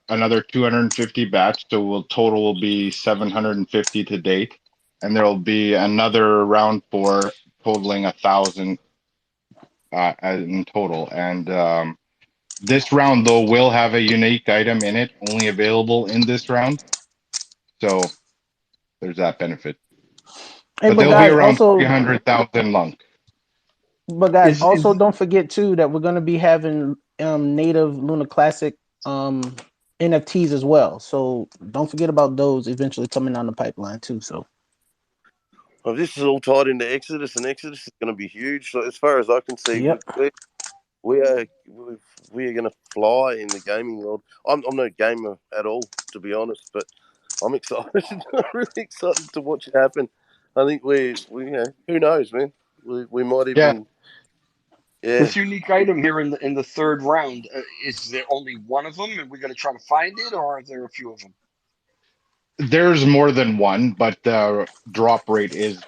another 250 batch, so total will be 750 to date, and there will be another round 4 totaling 1,000 in total. And this round though will have a unique item in it, only available in this round. So there's that benefit. Hey, But but there'll be guys, around also, 300,000 lunk. also don't forget too that we're gonna be having native Luna Classic NFTs as well. So don't forget about those eventually coming down the pipeline too. So Well, this is all tied into Exodus, and Exodus is going to be huge. So as far as I can see, yep. we are going to fly in the gaming world. I'm no gamer at all, to be honest, but I'm excited. I'm really excited to watch it happen. I think we who knows, man. We might Yeah, even This unique item here in the third round, is there only one of them, and we're going to try to find it, or are there a few of them? there's more than one, but the drop rate is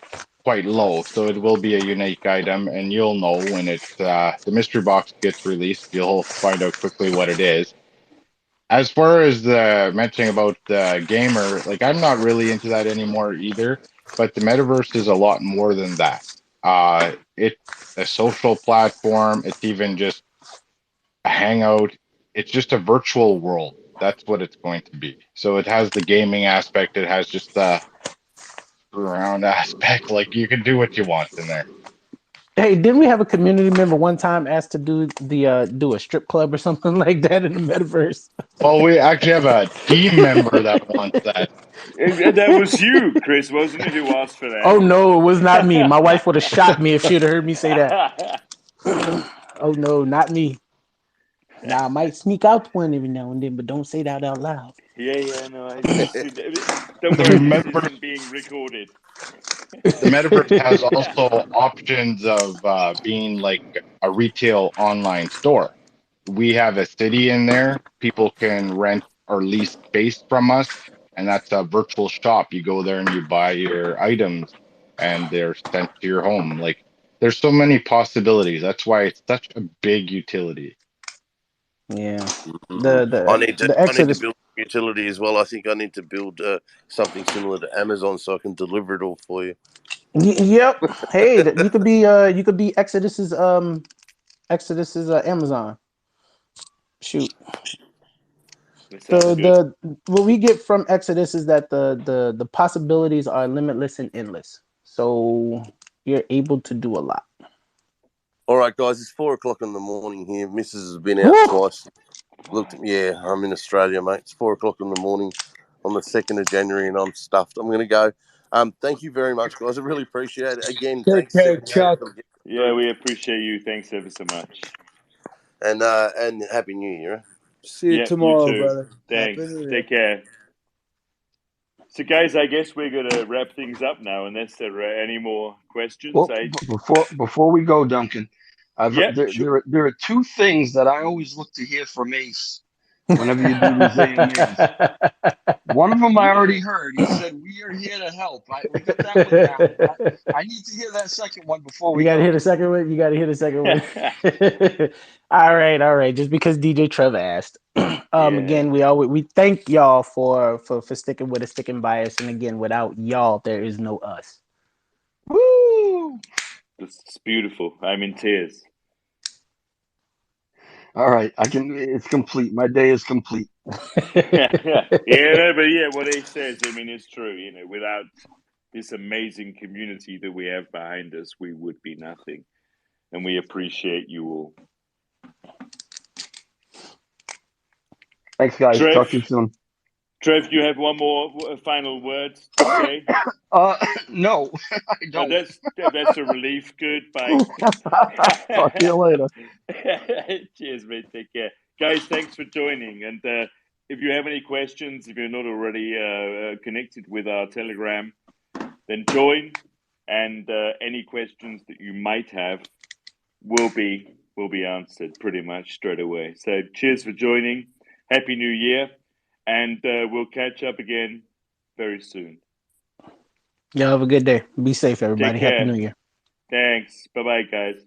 quite low, so it will be a unique item, and you'll know when the mystery box gets released. You'll find out quickly what it is. As far as the mentioning about the gamer, like I'm not really into that anymore either, but the metaverse is a lot more than that. It's a social platform. It's even just a hangout. It's just a virtual world. That's what it's going to be. So it has the gaming aspect. It has just the screw around aspect. Like you can do what you want in there. Hey, didn't we have a community member one time asked to do a strip club or something like that in the metaverse? Well, we actually have a team member that wants that. that was you, Chris, wasn't it, who asked for Oh no, it was not me. My wife would have shot that? me if she'd have heard me say that. Oh no, not me. Now I might sneak out one every now and then, but don't say that out loud. Yeah, no, don't The worry, this metaverse, isn't being recorded. the metaverse has also options of being like a retail online store. We have a city in there. People can rent or lease space from us, and that's a virtual shop. You go there and you buy your items, and they're sent to your home. Like there's so many possibilities. That's why it's such a big utility. Yeah. I need to Exodus. build utility as well. I think I need to build something similar to Amazon so I can deliver it all for you. Yep. Hey, you could be Exodus's Amazon. Shoot. That sounds good. The what we get from Exodus is that the possibilities are limitless and endless. So you're able to do a lot. All right, guys, it's 4:00 in the morning here. Mrs. has been out Woo! twice. Looked, yeah, I'm in Australia, mate. It's 4:00 in the morning on the 2nd of January, and I'm stuffed. I'm going to go. Thank you very much, guys. I really appreciate it. Again, Take thanks care, 78 Chuck. for getting Yeah, through, we appreciate you. Thanks ever so much. and Happy New Year. See you Yeah, you tomorrow, too. brother. Happy Thanks. New Year. Take care. So, guys, I guess we're going to wrap things up now, unless there are any more questions. Well, before we go, Duncan, Yeah, sure. there are two things that I always look to hear from Ace whenever you do these AMAs. One of them I already heard. He said, "We are here to help." We got that one down. I need to hear that second one before we You gotta go. hear the second one. You gotta hear the second one. All right. Just because DJ Trevor asked. Yeah. Again, we thank y'all for sticking with us, sticking by us, and again, without y'all, there is no us. Woo! It's beautiful. I'm in tears. All right, It's complete. My day is complete. No, but yeah, what he says, I mean, it's true. Without this amazing community that we have behind us, we would be nothing. And we appreciate you all. Thanks, guys. Talk to you soon. Trev, you have one more final word to say? No, I don't. That's a relief. Good. Bye. Talk to you later. Cheers, mate. Take care. Guys, thanks for joining. And if you have any questions, if you're not already connected with our Telegram, then join. And any questions that you might have will be will be answered pretty much straight away. So cheers for joining. Happy New Year. And we'll catch up again very soon. Y'all have a good day. Be safe, everybody. Take care. Happy New Year. Thanks. Bye-bye, guys.